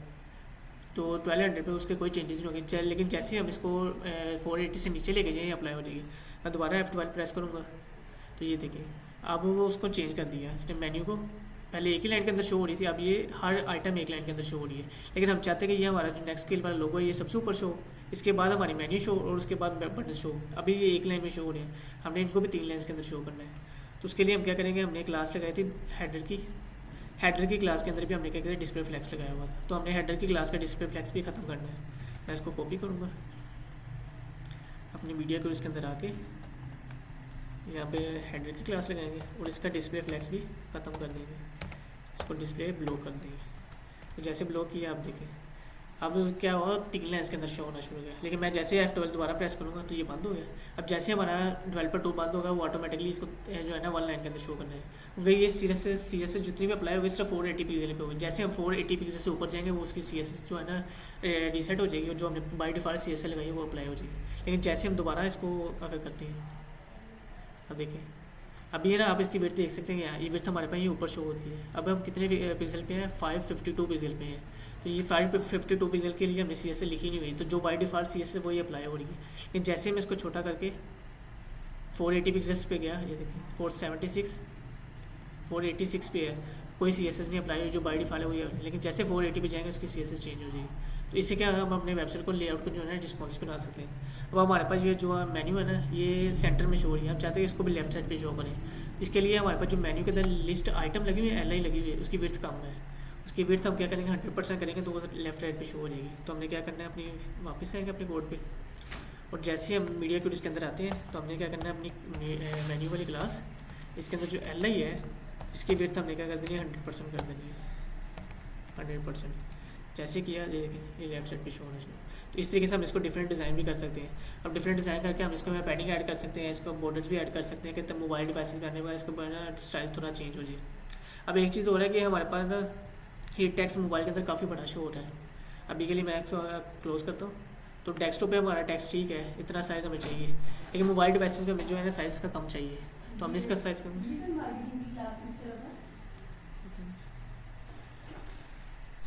तो 1200 पे उसके कोई चेंजेस नहीं होंगे। लेकिन जैसे हम इसको 480 से नीचे लेके जाएँ अप्लाई हो जाएगी। मैं दोबारा F12 प्रेस करूँगा, तो ये देखिए अब वो उसको चेंज कर दिया इसने। मेन्यू को पहले एक ही लाइन के अंदर शो हो रही थी, अब ये हर आइटम एक लाइन के अंदर शो हो रही है। लेकिन हम चाहते हैं कि ये हमारा जो नेक्स्ट स्केल वाला लोगो है ये सबसे ऊपर शो, इसके बाद हमारी मेन्यू शो, और उसके बाद बटन शो। अभी ये एक लाइन में शो हो रहे हैं, हमने इनको भी 3 लाइन्स के अंदर शो करना है। तो उसके लिए हम क्या करेंगे, हमने क्लास लगाई थी हेडर की क्लास के अंदर भी हमने क्या किया, डिस्प्ले फ्लैक्स लगाया हुआ था। तो हमने हेडर की क्लास का डिस्प्ले फ्लैक्स भी ख़त्म करना है। मैं इसको कॉपी करूँगा अपनी मीडिया को, इसके अंदर आके यहाँ पे हेडर की क्लास लगाएंगे और इसका डिस्प्ले फ्लैक्स भी ख़त्म कर देंगे। इसको डिस्प्ले ब्लॉक कर देंगे। तो जैसे ब्लॉक किया आप देखें, अब क्या हुआ, 3 लाइन इसके अंदर शो होना शुरू हो गया। लेकिन मैं जैसे F12 दोबारा प्रेस करूँगा तो ये बंद हो गया। अब जैसे हमारा डेवलपर टूल बंद होगा वो ऑटोमेटिकली इसको जो है ना 1 लाइन के अंदर शो करना है, क्योंकि ये सी एस जितनी भी अप्लाई होगी सिर्फ 480 पिक्सल पे होगी। जैसे हम 480 पिक्सल से ऊपर जाएंगे वो उसकी CS जो है ना रीसेट हो जाएगी और जो हमने बाई डिफ़ॉल्ट CS लगाई है वो अप्लाई हो जाएगी। लेकिन जैसे हम दोबारा इसको अगर करते हैं, अब देखिए अभी है ना, आप इसकी विड्थ देख सकते हैं, ये विड्थ हमारे पास ये ऊपर शो होती है। अब हम कितने पिक्सल पे हैं, 552 पिक्सल पे हैं। तो ये 552 पिक्सल के लिए हमने CS लिखी नहीं हुई, तो जो बाई डिफ़ॉल्ट CS है वही अप्लाई हो रही है। लेकिन जैसे मैं इसको छोटा करके 480 पिक्सल्स पे गया, ये देखिए 486 पे है, कोई CSS नहीं अप्लाई हुई, जो बाई डिफ़ॉल्ट है वही है। लेकिन जैसे 480 पे जाएंगे उसकी CSS चेंज हो जाएगी। तो इससे क्या हम अपने वेबसाइट को लेआउट को जो है ना रिस्पॉन्सिव बना सकते हैं। अब हमारे पास ये जो मेन्यू है ना, ये सेंटर में शो हो रही है। हम चाहते हैं इसको भी लेफ्ट साइड पे शो करें। इसके लिए हमारे पास जो मेन्यू के अंदर लिस्ट आइटम लगी हुई है, LI लगी हुई है, उसकी विड्थ कम है। उसकी विड्थ हम क्या करेंगे, 100% करेंगे तो वो लेफ्ट साइड पे शो हो जाएगी। तो हमने क्या करना है, अपनी वापस आएंगे अपने कोड पे और जैसे हम मीडिया क्यूरीज के अंदर आते हैं तो हमने क्या करना है, अपनी मेन्यू वाली क्लास इसके अंदर जो LI है इसकी विड्थ हमने क्या कर देनी है, 100% कर देनी है, 100%। जैसे किया ये लेफ्ट साइड पे शो होना चाहिए। तो इस तरीके से हम इसको डिफरेंट डिज़ाइन भी कर सकते हैं। अब डिफरेंट डिज़ाइन करके हम इसको में पैडिंग ऐड कर सकते हैं, इसको बॉर्डर्स भी ऐड कर सकते हैं कि तब मोबाइल डिवाइसेस में आने के बाद इसका स्टाइल थोड़ा चेंज हो जाए। अब एक चीज़ हो रहा है कि हमारे पास ना ये टेक्स्ट मोबाइल के अंदर काफ़ी बड़ा शो हो रहा है। अभी के लिए मैं इसको क्लोज़ करता हूँ तो डेस्कटॉप पे हमारा टेक्स्ट ठीक है, इतना साइज़ हमें चाहिए, लेकिन मोबाइल डिवाइसेस में हमें जो है ना साइज़ का कम चाहिए। तो हमने इसका साइज़ कम,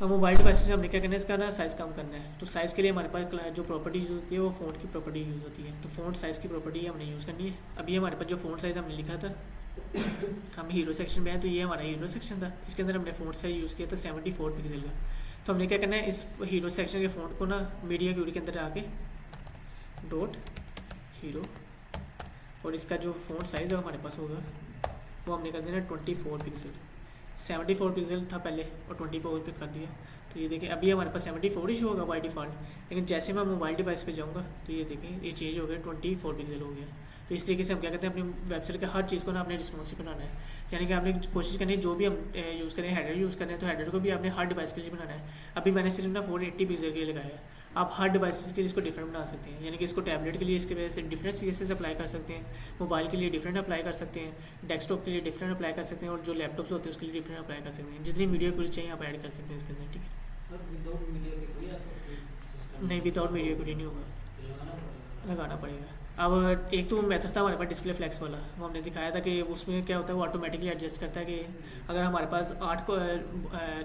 अब मोबाइल डिवाइसेस में हमने क्या करना है, इसका ना साइज़ कम करना है। तो साइज़ के लिए हमारे पास जो प्रॉपर्टीज़ होती है वो फ़ॉन्ट की प्रॉपर्टी यूज़ होती है। तो फ़ॉन्ट साइज़ की प्रॉपर्टी हमने यूज़ करनी है। अभी हमारे पास जो फ़ॉन्ट साइज़ हमने लिखा था, हम हीरो सेक्शन में हैं तो ये हमारा हीरो सेक्शन था, इसके अंदर हमने फ़ॉन्ट साइज़ यूज़ किया था 74 पिक्सल का। तो हमने क्या करना है, इस हीरो सेक्शन के फ़ॉन्ट को ना मीडिया क्यूरी के अंदर आके डॉट हीरो और इसका जो फ़ॉन्ट साइज़ है हमारे पास होगा वो हमने कर देना 24 पिक्सल। 74 पिक्सल था पहले और 24 पे कर दिया। तो ये देखिए अभी हमारे पास 74 ही शो होगा बाई डिफ़ॉल्ट, लेकिन जैसे मैं मोबाइल डिवाइस पे जाऊँगा तो ये देखें ये चेंज हो गया, 24 पिक्सल हो गया। तो इस तरीके से हम क्या कहते हैं, अपनी वेबसाइट के हर चीज़ को ना अपने रिस्पॉन्सिव बनाना है। यानी कि आपने कोशिश करनी है जो भी हम यूज़ करें, हेडर यूज़ करें तो हेडर को भी आपने हर डिवाइस के लिए बनाना है। अभी मैंने सिर्फ ना 480 पिक्सल के लिए लगाया है, आप हर डिवाइसेस के लिए इसको डिफरेंट बना सकते हैं। यानी कि इसको टैबलेट के लिए इसके वजह से डिफरेंट CSS अप्लाई कर सकते हैं, मोबाइल के लिए डिफरेंट अप्लाई कर सकते हैं, डेस्कटॉप के लिए डिफरेंट अप्लाई कर सकते हैं और जो लैपटॉप्स होते हैं उसके लिए डिफरेंट अप्लाई कर सकते हैं। जितनी मीडिया क्यूरी चाहिए आप ऐड कर सकते हैं इसके अंदर, ठीक है। नहीं, विदाउट मीडिया क्यूरी नहीं होगा, लगाना पड़ेगा। अब एक तो मेथड था हमारे पास डिस्प्ले फ्लैक्स वाला, वो हमने दिखाया था कि उसमें क्या होता है, वो ऑटोमेटिकली एडजस्ट करता है कि अगर हमारे पास 8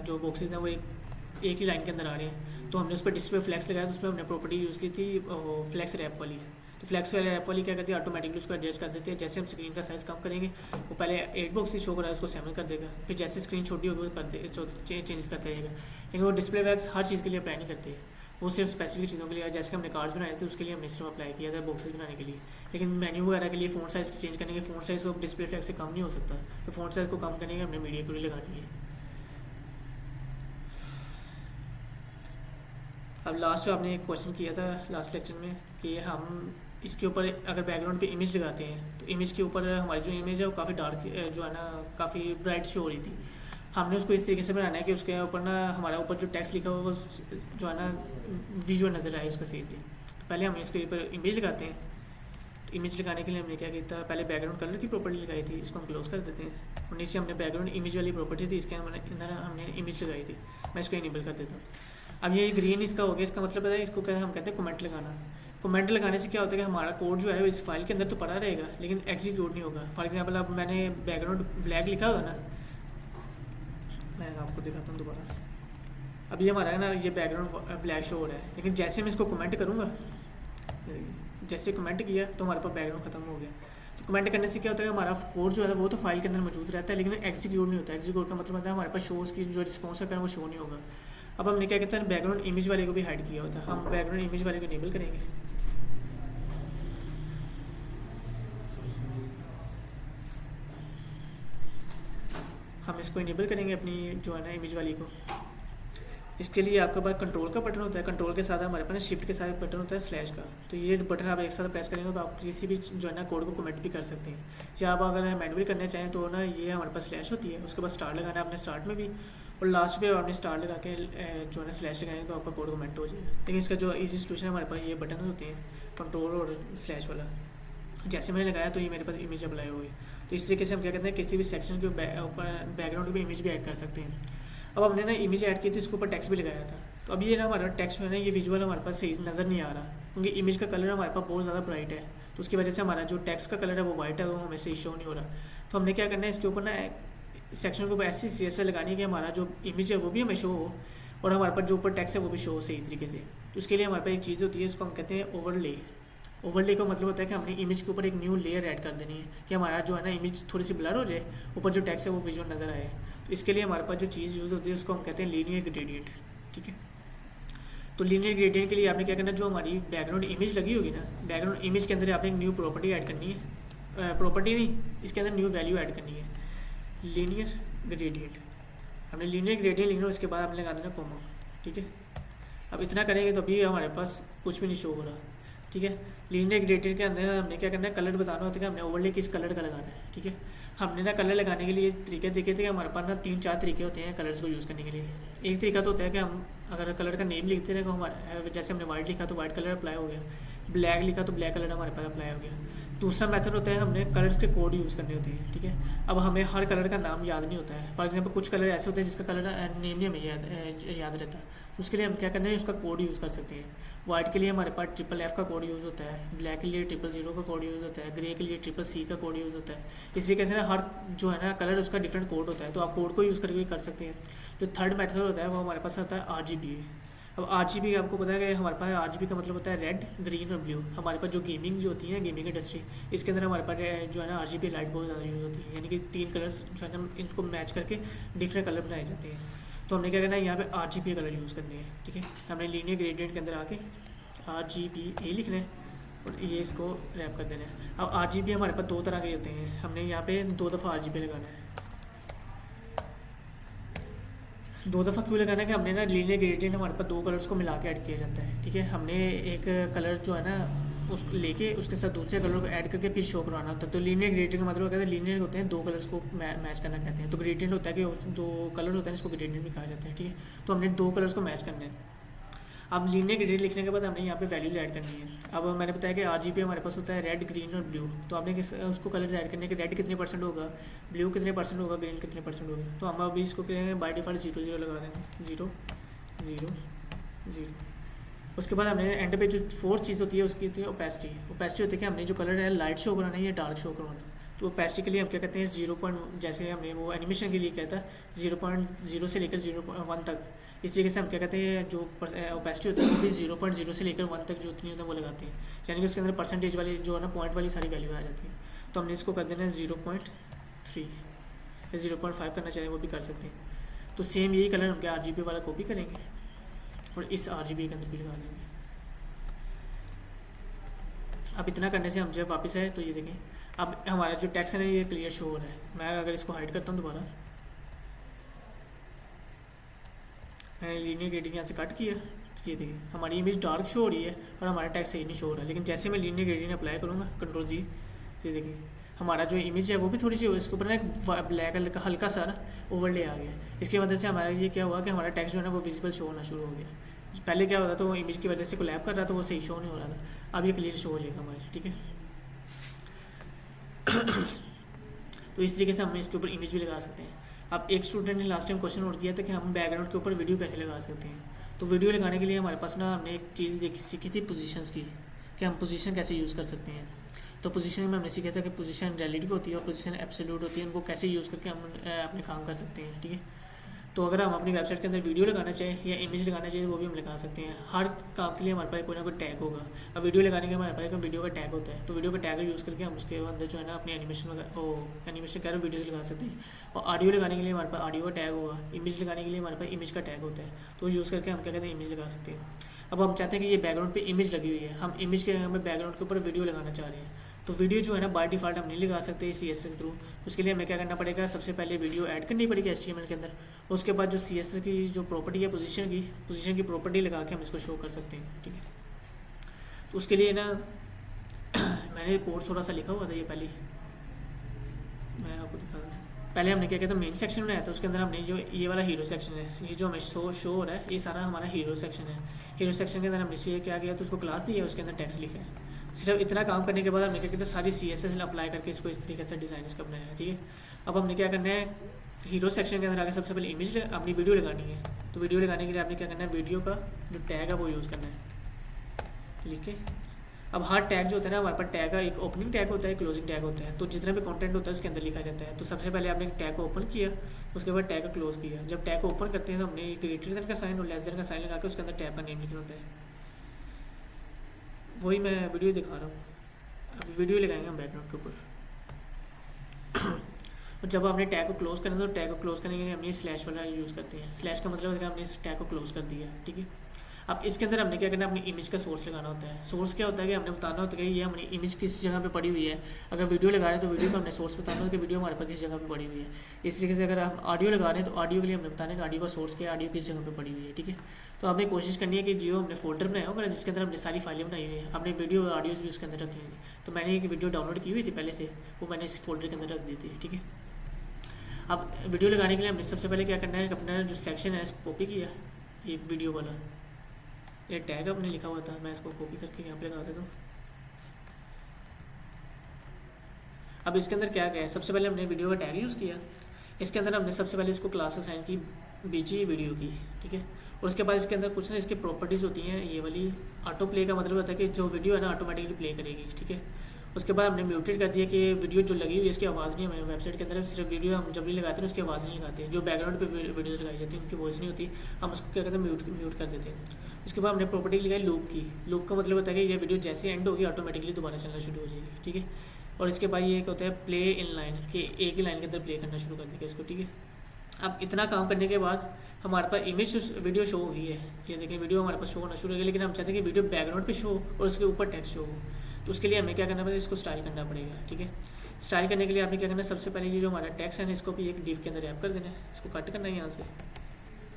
जो बॉक्सेस हैं वो एक ही लाइन के अंदर आ रहे हैं तो हमने उस पर डिस्प्ले फ्लैक्स लगाया। तो उसमें हमने प्रॉपर्टी यूज़ की थी फ्लैक्स रैप वाली। तो फ्लैक्स वाले रैप वाली क्या करती है, ऑटोमेटिकली उसको एडजस्ट कर देते हैं। जैसे हम स्क्रीन का साइज़ कम करेंगे वो पहले 8 बॉक्स शो कर रहा है उसको 7 कर देगा, फिर जैसे स्क्रीन छोटी होगी वो चेंज करते रहेगा। लेकिन वो डिस्प्ले फ्लैक्स हर चीज़ के लिए अप्लाई नहीं करते हैं, वो सिर्फ स्पेसिफिक चीज़ों के लिए। जैसे हमने कार्ड्स बनाए थे उसके लिए हमने सिर्फ अप्लाई किया था बॉक्सेस बनाने के लिए, लेकिन मेन्यू वगैरह के लिए फ़ॉन्ट साइज़ चेंज करने के फ़ॉन्ट साइज़ तो डिस्प्ले फ्लैक्स से कम नहीं हो सकता। तो फ़ॉन्ट साइज़ को कम करने के हमने मीडिया क्यूरी लगानी है। अब लास्ट जो आपने एक क्वेश्चन किया था लास्ट लेक्चर में कि हम इसके ऊपर अगर बैकग्राउंड पे इमेज लगाते हैं तो इमेज के ऊपर हमारी जो इमेज है वो काफ़ी डार्क जो है ना काफ़ी ब्राइट शो हो रही थी। हमने उसको इस तरीके से बनाना है कि उसके ऊपर ना हमारा ऊपर जो टेक्स्ट लिखा हुआ वो जो है ना विजुअल नज़र आए उसका सही से। तो पहले हम इसके ऊपर इमेज लगाते हैं। तो इमेज लगाने के लिए हमने क्या किया था, पहले बैकग्राउंड कलर की प्रॉपर्टी लगाई थी, इसको हम क्लोज कर देते हैं और नीचे हमने बैकग्राउंड इमेज वाली प्रॉपर्टी थी, इसके अंदर हमने इमेज लगाई थी। मैं इसको इनेबल कर देता हूँ। अब ये ग्रीन इसका हो गया, इसका मतलब है इसको हम कहते हैं कमेंट लगाना। कमेंट लगाने से क्या होता है कि हमारा कोड जो है वो इस फाइल के अंदर तो पड़ा रहेगा लेकिन एग्जीक्यूट नहीं होगा। फॉर एग्जांपल अब मैंने बैकग्राउंड ब्लैक लिखा होगा ना, मैं आपको दिखाता हूँ दोबारा। अभी हमारा है ना ये बैकग्राउंड ब्लैक शो हो रहा है, लेकिन जैसे मैं इसको कमेंट करूँगा, जैसे कमेंट किया तो हमारे पास बैकग्राउंड खत्म हो गया। तो कमेंट करने से क्या होता है कि हमारा कोड जो है वो तो फाइल के अंदर मौजूद रहता है लेकिन एग्जीक्यूट नहीं होता। एग्जीक्यूट का मतलब होता है हमारे पास शोज़ की जो रिस्पॉन्स है वो शो नहीं होगा। अब हमने क्या कहते हैं बैकग्राउंड इमेज वाले को भी हाइड किया होता है, हम बैकग्राउंड इमेज वाले को इनेबल करेंगे। इसको इनेबल करेंगे अपनी जो है ना इमेज वाली को। इसके लिए आपके पास कंट्रोल का बटन होता है, कंट्रोल के साथ हमारे पास शिफ्ट के साथ बटन होता है स्लैश का। तो ये बटन आप एक साथ प्रेस करेंगे तो आप किसी भी जो है ना कोड को कमेंट भी कर सकते हैं, या आप अगर मैनुअली करना चाहें तो ना ये हमारे पास स्लैश होती है, उसके बाद स्टार लगाना है आपने स्टार्ट में भी, और लास्ट पे आपने स्टार लगा के जो है ना स्लैश लगाएंगे तो आपका कोड कमेंट हो जाएगा। लेकिन इसका जो ईजी सोल्यूशन है हमारे पास ये बटन होते हैं कंट्रोल और स्लैश वाला। जैसे मैंने लगाया तो ये मेरे पास इमेज अप्लाई हुई। तो इस तरीके से हम क्या कहते हैं किसी भी सेक्शन के ऊपर बैकग्राउंड में इमेज भी ऐड कर सकते हैं। अब हमने ना इमेज ऐड की थी, इसके ऊपर टेक्स्ट भी लगाया था। तो अब ये ना हमारा टेक्स्ट है ना ये विजुअल हमारे पास सही नज़र नहीं आ रहा, क्योंकि इमेज का कलर हमारे पास बहुत ज़्यादा ब्राइट है, तो उसकी वजह से हमारा जो टेक्स्ट का कलर है वो वाइट है, वो हमें सही शो नहीं हो रहा। तो हमने क्या करना है इसके ऊपर ना सेक्शन के ऊपर ऐसी CSS लगानी है कि हमारा जो इमेज है वो भी हमें शो हो और हमारे पास जो ऊपर टेक्स्ट है वो भी शो हो सही तरीके से। तो इसके लिए हमारे पास एक चीज़ होती है, उसको हम कहते हैं ओवरले। ओवरले का मतलब होता है कि हमने इमेज के ऊपर एक न्यू लेयर ऐड कर देनी है कि हमारा जो है ना इमेज थोड़ी सी ब्लर हो जाए, ऊपर जो टेक्स्ट है वो विजुअल नज़र आए। तो इसके लिए हमारे पास जो चीज़ यूज़ होती है उसको हम कहते हैं लीनियर ग्रेडियंट। ठीक है, तो लीनियर ग्रेडियंट के लिए आपने क्या करना है, जो हमारी बैकग्राउंड इमेज लगी होगी ना, बैकग्राउंड इमेज के अंदर आपने एक न्यू प्रॉपर्टी ऐड करनी है, प्रॉपर्टी नहीं, इसके अंदर न्यू वैल्यू ऐड करनी है, लीनियर ग्रेडियंट। हमने लीनियर ग्रेडियंट लिखना, उसके बाद हमने लगा देना कॉमा। ठीक है, अब इतना करेंगे तो अभी हमारे पास कुछ भी नहीं शो हो रहा। ठीक है, लीनियर ग्रेडियंट के अंदर हमने क्या करना है, कलर बताना होता है कि हमने ओवरले किस कलर का लगाना है। ठीक है, हमने ना कलर लगाने के लिए तरीके देखे थे कि हमारे पास ना 3-4 तरीके होते हैं कलर्स को यूज़ करने के लिए। एक तरीका तो होता है कि हम अगर कलर का नेम लिखते रहे तो हमारे जैसे हमने वाइट लिखा तो वाइट कलर अप्लाई हो गया, ब्लैक लिखा तो ब्लैक कलर हमारे पास अप्लाई हो गया। दूसरा मेथड होता है हमने कलर्स के कोड यूज़ करने होते हैं। ठीक है, अब हमें हर कलर का नाम याद नहीं होता है। फॉर एग्जांपल कुछ कलर ऐसे होते हैं जिसका कलर नेम नहीं हमें याद रहता, तो उसके लिए हम क्या करते हैं उसका कोड यूज़ कर सकते हैं। वाइट के लिए हमारे पास FFF का कोड यूज़ होता है, ब्लैक के लिए 000 का कोड यूज़ होता है, ग्रे के लिए CCC का कोड यूज़ होता है। इस तरीके से ना हर जो है ना कलर उसका डिफरेंट कोड होता है, तो आप कोड को यूज़ करके भी कर सकते हैं। जो थर्ड मेथड होता है वो हमारे पास आता है RGB। अब RGB आपको पता है कि हमारे पास RGB का मतलब होता है रेड, ग्रीन और ब्लू। हमारे पास जो गेमिंग जो होती है गेमिंग इंडस्ट्री, इसके अंदर हमारे पास जो है ना RGB लाइट बहुत ज़्यादा यूज़ होती है, यानी कि 3 कलर्स जो है ना इनको मैच करके डिफरेंट कलर बनाए जाते हैं। तो हमने क्या करना है यहाँ पे RGB कलर यूज़ करने हैं। ठीक है, हमने लीनियर ग्रेडियंट के अंदर आके RGBA लिखना है और ये इसको रैप कर देना है। अब RGB हमारे पास 2 तरह के होते हैं, हमने यहाँ पे 2 दफ़ा RGB लगाना है। 2 दफ़ा क्यों लगाना है कि हमने ना लीनियर ग्रेडियंट हमारे पास 2 कलर्स को मिला के ऐड किया जाता है। ठीक है, हमने एक कलर जो है ना उसको लेके उसके साथ दूसरे कलर को ऐड करके फिर शो करवाना होता है। तो लीनियर ग्रेडियंट का मतलब कहते हैं लीनियर होते हैं 2 कलर्स को मैच करना कहते हैं। तो ग्रेडियंट होता है कि 2 कलर होते हैं इसको ग्रेडियंट भी कहा जाता है। ठीक है, तो हमने 2 कलर्स को मैच करना है। अब लीनियर ग्रेडियंट लिखने के बाद हमने यहाँ पे वैल्यूज ऐड करनी है। अब मैंने बताया कि RGB हमारे पास होता है रेड, ग्रीन और ब्लू। तो आपने उसको कलर्स ऐड करने के रेड कितने % होगा, ब्लू कितने % होगा, ग्रीन कितने % होगा। तो हम अभी इसको करेंगे बाय डिफ़ॉल्ट 0 लगा देंगे, 0 0 0। उसके बाद हमने एंड पे जो 4th चीज़ होती है उसकी होती है ओपेसिटी। ओपेसिटी होती है कि हमने जो कलर है लाइट शो कराना है या डार्क शो करवाना है। तो ओपेसिटी के लिए हम क्या कहते हैं 0. जैसे हमने वो एनिमेशन के लिए कहता है 0.0 से लेकर 0.1 तक। इस तरीके से हम क्या कहते हैं जो ओपेसिटी होती है वो भी 0.0 से लेकर 1 तक जो उतनी होता है वो लगाते हैं, यानी कि उसके अंदर परसेंटेज वाली जो है ना पॉइंट वाली सारी वैल्यू आ जाती है। तो हमने इसको कर देना है 0.3 या 0.5 करना चाहें वो भी कर सकते हैं। तो सेम यही कलर हम क्या RGB वाला कॉपी करेंगे और इस RGB के अंदर भी लगा देंगे। अब इतना करने से हम जब वापस आए तो ये देखें अब हमारा जो टेक्स्ट है ना ये क्लियर शो हो रहा है। मैं अगर इसको हाइड करता हूँ दोबारा, मैंने लीनियर ग्रेडियंट यहाँ से कट किया, तो ये देखिए हमारी इमेज डार्क शो हो रही है और हमारा टेक्स्ट सही नहीं शो हो रहा है। लेकिन जैसे मैं लीनियर ग्रेडियंट अप्लाई करूँगा Ctrl+G, तो ये देखिए हमारा जो इमेज है वो भी थोड़ी सी इसके ऊपर ना एक ब्लैक कलर का हल्का सा ना ओवरले आ गया। इसकी वजह से हमारा ये क्या हुआ कि हमारा टेक्स्ट जो है ना वो विजिबल शो होना शुरू हो गया। पहले क्या होता था वो इमेज की वजह से कोलैब कर रहा था, वो सही शो नहीं हो रहा था। अब ये क्लियर शो हो जाएगा हमारे। ठीक है, तो इस तरीके से हम इसके ऊपर इमेज भी लगा सकते हैं। अब एक स्टूडेंट ने लास्ट टाइम क्वेश्चन नोट किया था कि हम बैकग्राउंड के ऊपर वीडियो कैसे लगा सकते हैं। तो वीडियो लगाने के लिए हमारे पास ना हमने एक चीज़ सीखी थी पोजीशंस की, कि हम पोजीशन कैसे यूज़ कर सकते हैं। तो पोजीशन में हमने सीखा था कि पोजीशन रिलेटिव होती है और पोजीशन एब्सोल्यूट होती है, उनको कैसे यूज़ करके हम अपने काम कर सकते हैं। ठीक है, तो अगर हम अपनी वेबसाइट के अंदर वीडियो लगाना चाहें या इमेज लगाना चाहिए वो भी हम लगा सकते हैं। हर काम के लिए हमारे पास कोई ना कोई टैग होगा। अब वीडियो लगाने के हमारे पास एक वीडियो का टैग होता है, तो वीडियो का टैग यूज़ करके हम उसके अंदर जो है ना अपनी एनिमेशन कह रहे वीडियोज़ लगा सकते हैं। और ऑडियो लगाने के लिए हमारे पास ऑडियो का टैग होगा, इमेज लगाने के लिए हमारे पास इमेज का टैग होता है, तो यूज़ करके हम क्या कहते हैं इमेज लगा सकते हैं। अब हम चाहते हैं कि ये बैकग्राउंड पे इमेज लगी हुई है, हम इमेज के बैकग्राउंड के ऊपर वीडियो लगाना चाह रहे हैं, तो तो वीडियो जो है ना बाय डिफ़ॉल्ट हम नहीं लगा सकते CSS के थ्रू। उसके लिए हमें क्या करना पड़ेगा, सबसे पहले वीडियो ऐड करनी पड़ेगी HTML के अंदर। उसके बाद जो CSS की जो प्रॉपर्टी है पोजीशन की प्रॉपर्टी लगा के हम इसको शो कर सकते हैं, ठीक है। तो उसके लिए ना मैंने कोड थोड़ा सा लिखा हुआ था, ये पहले मैं आपको दिखा दूँ। पहले हमने क्या किया था, मेन सेक्शन बनाया था, उसके अंदर हमने जो ये वाला हीरो सेक्शन है, ये जो हमें शो हो रहा है, ये सारा हमारा हीरो सेक्शन है। हीरो सेक्शन के अंदर हमने इसे क्या किया, तो उसको क्लास दिया है, उसके अंदर टेक्स्ट लिखा है। सिर्फ इतना काम करने के बाद हमने क्या किया था, सारी CSS अप्लाई करके इसको इस तरीके से डिज़ाइन इसका बनाया है, ठीक है। अब हमने क्या करना है, हीरो सेक्शन के अंदर आकर सबसे पहले इमेज अपनी वीडियो लगानी है। तो वीडियो लगाने के लिए आपने क्या करना है, वीडियो का जो टैग है वो यूज़ करना है, लिख के। अब हर टैग जो होता है ना, हमारे पास टैग का एक ओपनिंग टैग होता है, क्लोजिंग टैग होता है। तो जितना भी कंटेंट होता है उसके अंदर लिखा जाता है। तो सबसे पहले आपने टैग को ओपन किया, उसके बाद टैग को क्लोज किया। जब टैग को ओपन करते हैं तो हमने ग्रेटर देन का साइन और लेस देन का साइन लगा के उसके अंदर टैग का नेम लिखना होता है। वही मैं वीडियो दिखा रहा हूँ। अभी वीडियो लगाएंगे हम बैकग्राउंड के ऊपर। और जब आपने टैग को क्लोज करना है तो टैग को क्लोज करने के लिए हमने स्लैश वाला यूज़ करते हैं। स्लैश का मतलब है कि हमने इस टैग को क्लोज कर दिया, ठीक है। अब इसके अंदर हमने क्या करना है, अपनी इमेज का सोर्स लगाना होता है। सोर्स क्या होता है कि हमने बताना होता है कि ये हमारी इमेज किस जगह पे पड़ी हुई है। अगर वीडियो लगा रहे हैं तो वीडियो का हमने सोर्स बताना होता है कि वीडियो हमारे पास किस जगह पे पड़ी हुई है। इस तरीके से अगर हम ऑडियो लगा रहे हैं तो ऑडियो के लिए हमने बताना है कि ऑडियो का सोर्स क्या है, ऑडियो किस जगह पे पड़ी हुई है, ठीक है। तो आपने कोशिश करनी है कि जो हमने फोल्डर बनाया होगा जिसके अंदर हमने सारी फाइलें बनाई हुई है, अपने वीडियो और ऑडियोज़ भी उसके अंदर रखे हैं। तो मैंने एक वीडियो डाउनलोड की हुई थी पहले से, वो मैंने इस फोल्डर के अंदर रख दी थी, ठीक है। अब वीडियो लगाने के लिए हमने सबसे पहले क्या करना है, अपना जो सेक्शन है इसको कॉपी किया, ये वीडियो वाला ये टैग आपने लिखा हुआ था, मैं इसको कॉपी करके यहाँ पे लगा देता हूँ। अब इसके अंदर क्या है, सबसे पहले हमने वीडियो का टैग यूज़ किया। इसके अंदर हमने सबसे पहले इसको क्लास असाइन की BG वीडियो की, ठीक है। और उसके बाद इसके अंदर कुछ ना इसकी प्रॉपर्टीज़ होती हैं। ये वाली ऑटो प्ले का मतलब होता है कि जो वीडियो है ना ऑटोमेटिकली प्ले करेगी, ठीक है। उसके बाद हमने म्यूटेड कर दिया कि वीडियो जो लगी हुई है इसकी आवाज़ नहीं, हमें वेबसाइट के अंदर सिर्फ वीडियो हम जब भी लगाते हैं उसकी आवाज़ नहीं लगाते। जो बैकग्राउंड पे वीडियोज़ लगाई जाती है उनकी वॉइस नहीं होती, हम उसको क्या कहते हैं म्यूट कर देते हैं। उसके बाद हमने प्रॉपर्टी लगाई लूप की। लूप का मतलब होता है कि ये वीडियो जैसे एंड होगी ऑटोमेटिकली दोबारा चलना शुरू हो जाएगी, ठीक है। और इसके बाद ये एक होता है प्ले इन लाइन, कि एक ही लाइन के अंदर प्ले करना शुरू कर देगा इसको, ठीक है। अब इतना काम करने के बाद हमारे पास इमेज वीडियो शो हो गई है। ये देखें वीडियो हमारे पास शो होना शुरू हो गया, लेकिन हम चाहते हैं कि वीडियो बैकग्राउंड पे शो हो और उसके ऊपर टेक्स्ट शो हो। तो उसके लिए हमें क्या करना पड़ेगा, इसको स्टाइल करना पड़ेगा, ठीक है। स्टाइल करने के लिए आपने क्या करना है, सबसे पहले ये जो हमारा टेक्स्ट है ना इसको भी एक डिव के अंदर रैप कर देना है। इसको कट करना है, यहाँ से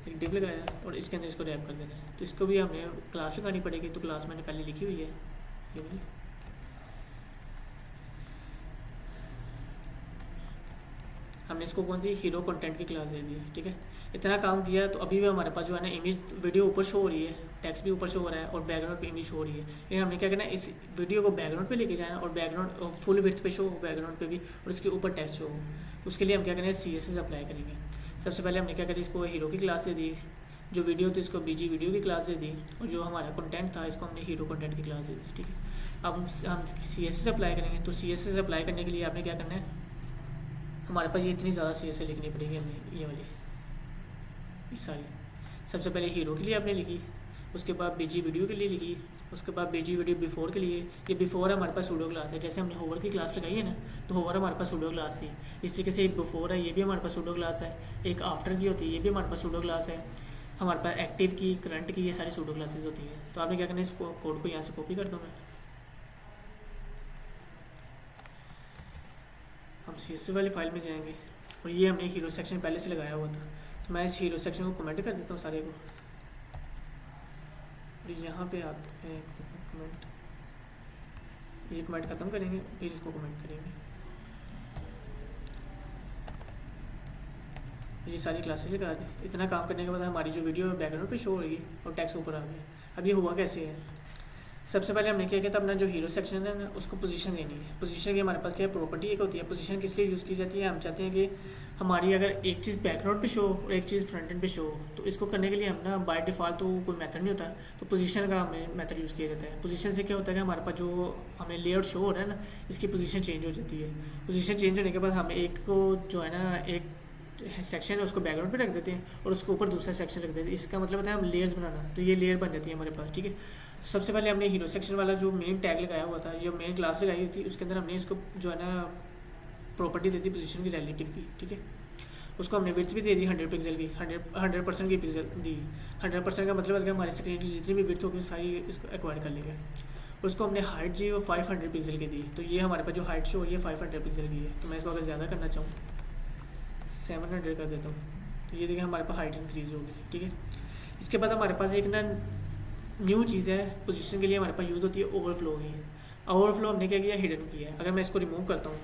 एक डिव लगाया और इसके अंदर इसको रैप कर देना है। तो इसको भी हमें क्लास लगानी पड़ेगी। तो क्लास मैंने पहले लिखी हुई है, ये वाली। हमने इसको कौन सी हीरो कंटेंट की क्लास दे दी है, ठीक है। इतना काम किया तो अभी भी हमारे पास जो है ना इमेज वीडियो ऊपर शो हो रही है, टेक्स्ट भी ऊपर शो हो रहा है और बैकग्राउंड पे इमेज शो हो रही है। लेकिन हमने क्या करना है, इस वीडियो को बैकग्राउंड पे लेके जाना और बैकग्राउंड फुल विड्थ पे शो हो बैकग्राउंड पे भी और इसके ऊपर टेक्स्ट शो हो। तो उसके लिए हम क्या करेंगे, CSS अप्लाई करेंगे। सबसे पहले हमने क्या करें, इसको हीरो की क्लास दे दी, जो वीडियो थी इसको BG वीडियो की क्लास दे दी और जो हमारा कंटेंट था इसको हमने हीरो कंटेंट की क्लास दे दी, ठीक है। अब हम CSS अप्लाई करेंगे। तो CSS अप्लाई करने के लिए आपने क्या करना है, हमारे पास ये इतनी ज़्यादा CSS लिखनी पड़ेगी हमें, ये वाली सारी। सबसे पहले हीरो के लिए आपने लिखी, उसके बाद BG वीडियो के लिए लिखी, उसके बाद BG वीडियो बिफोर के लिए। ये बिफोर हमारे पास सूडो क्लास है, जैसे हमने होवर की क्लास लगाई है ना, तो होवर हमारे पास सूडो क्लास थी। इस तरीके से एक बिफोर है, ये भी हमारे पास सूडो क्लास है। एक आफ्टर की होती है, ये भी हमारे पास सूडो क्लास है। हमारे पास एक्टिव की, करंट की, ये सारी सूडो क्लासेज होती हैं। तो आपने क्या करना है, इसको कोड को यहाँ से कॉपी कर दो। मैं हम CSS वाली फाइल में जाएंगे और ये हमने हीरो सेक्शन पहले से लगाया हुआ था। तो मैं इस हीरो सेक्शन को कमेंट कर देता हूँ सारे को। यहाँ पे आप कमेंट, ये कमेंट ख़त्म करेंगे फिर इसको कमेंट करेंगे। ये सारी क्लासेस लगा दें। इतना काम करने के बाद हमारी जो वीडियो बैकग्राउंड पे शो होगी और टेक्स्ट ऊपर आ गया। अब ये हुआ कैसे है, सबसे पहले हमने क्या किया था, अपना जो हीरो सेक्शन है ना उसको पोजीशन देनी है। पोजीशन की हमारे पास क्या है, प्रॉपर्टी एक होती है। पोजीशन किस लिए यूज़ की जाती है, हम चाहते हैं कि हमारी अगर एक चीज़ बैकग्राउंड पे शो और एक चीज़ फ्रंट एंड पे शो, तो इसको करने के लिए हम ना बाय डिफ़ॉल्ट तो कोई मेथड नहीं होता, तो पोजीशन का हमें मेथड यूज़ किया जाता है। पोजीशन से क्या होता है कि हमारे पास जो हमें लेआउट शो हो रहा है ना, इसकी पोजीशन चेंज हो जाती है। पोजीशन चेंज होने के बाद हम एक को जो है ना एक सेक्शन है उसको बैकग्राउंड पे रख देते हैं और उसके ऊपर दूसरा सेक्शन रख देते हैं। इसका मतलब होता है हम लेयर्स बनाना, तो ये लेयर बन जाती है हमारे पास, ठीक है। सबसे पहले हमने हीरो सेक्शन वाला जो मेन टैग लगाया हुआ था, जो मेन क्लास लगाई हुई थी, उसके अंदर हमने इसको जो है ना प्रॉपर्टी दे दी पोजीशन की रिलेटिव की, ठीक है। उसको हमने विड्थ भी दे दी 100 पिक्सल की, 100% की पिक्सल दी। 100% का मतलब है कि हमारी स्क्रीन की जितनी भी विड्थ होगी सारी इसको एक्वायर कर लेगा। उसको हमने हाइट जी वो 500 पिक्सल की दी। तो ये हमारे पास जो हाइट शो हो रही है 500 पिक्सल की है। तो मैं इसको अगर ज़्यादा करना चाहूँ 700 कर देता हूँ, तो ये देखिए हमारे पास हाइट इंक्रीज़ होगी, ठीक है। इसके बाद हमारे पास एक ना न्यू चीज़ है पोजीशन के लिए हमारे पास यूज़ होती है ओवरफ्लो की। ओवरफ्लो हमने क्या किया, हिडन किया है। अगर मैं इसको रिमूव करता हूँ,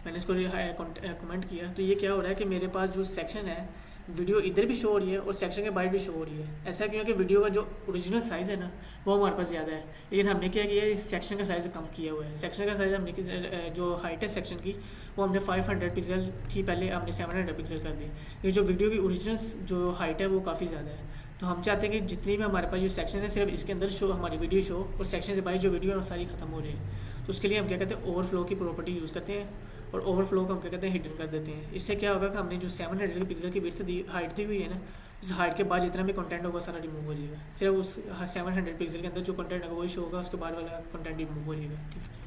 मैंने इसको कमेंट किया, तो ये क्या हो रहा है कि मेरे पास जो सेक्शन है वीडियो इधर भी शो हो रही है और सेक्शन के बाहर भी शो हो रही है। ऐसा क्यों कि वीडियो का जो ओरिजिनल साइज़ है ना वो हमारे पास ज़्यादा है, लेकिन हमने क्या किया है, इस सेक्शन का साइज़ कम किया हुआ है। सेक्शन का साइज़ हमने जो हाइट है सेक्शन की वो हमने 500 पिक्सल थी पहले, हमने 700 पिक्सल कर दी। ये जो वीडियो की ओरिजिनल जो हाइट है वो काफ़ी ज़्यादा है। तो हम चाहते हैं कि जितनी भी हमारे पास जो सेक्शन है सिर्फ इसके अंदर शो हमारी वीडियो शो, और सेक्शन से बाहर जो वीडियो है वो सारी ख़त्म हो जाए। तो उसके लिए हम क्या कहते हैं, ओवरफ्लो की प्रॉपर्टी यूज़ करते हैं, और ओवरफ्लो को हम क्या कहते हैं, हिडन कर देते हैं। इससे क्या होगा कि हमने जो 700 पिक्सल की विड्थ दी, हाइट दी हुई है ना, उस हाइट के बाद जितना भी कंटेंट होगा सारा रिमूव हो जाएगा। सिर्फ उस 700 पिक्सल के अंदर जो कंटेंट होगा वही शो होगा, उसके बाद वाला कंटेंट रिमूव हो जाएगा, ठीक है।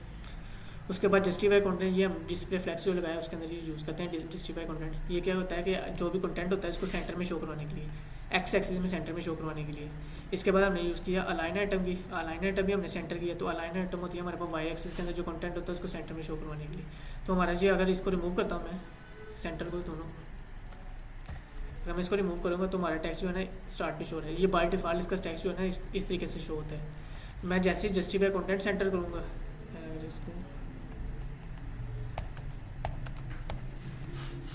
उसके बाद जस्टिफाई कंटेंट, ये हम डिस्प्ले फ्लैक्स जो लगाया उसके अंदर ये यूज़ करते हैं जस्टिफाई कंटेंट। ये क्या होता है कि जो भी कंटेंट होता है इसको सेंटर में शो करवाने के लिए, एक्स एक्सिस में सेंटर में शो करवाने के लिए। इसके बाद हमने यूज़ किया अलाइन आइटम की। अलाइन आइटम भी हमने सेंटर किया। तो अलाइन आइटम होती है हमारे पास वाई एक्सिस के अंदर जो कंटेंट होता है उसको सेंटर में शो करवाने के लिए। तो हमारा जी अगर इसको रिमूव करता हूँ मैं सेंटर को दोनों, अगर मैं इसको रिमूव करूँगा तो हमारा टेक्स्ट जो है ना स्टार्ट पे शो हो रहा है। ये बाय डिफ़ॉल्ट इसका टेक्स्ट जो है ना इस तरीके से शो होता है। मैं जैसे जस्टिफाई कंटेंट सेंटर करूँगा, इसको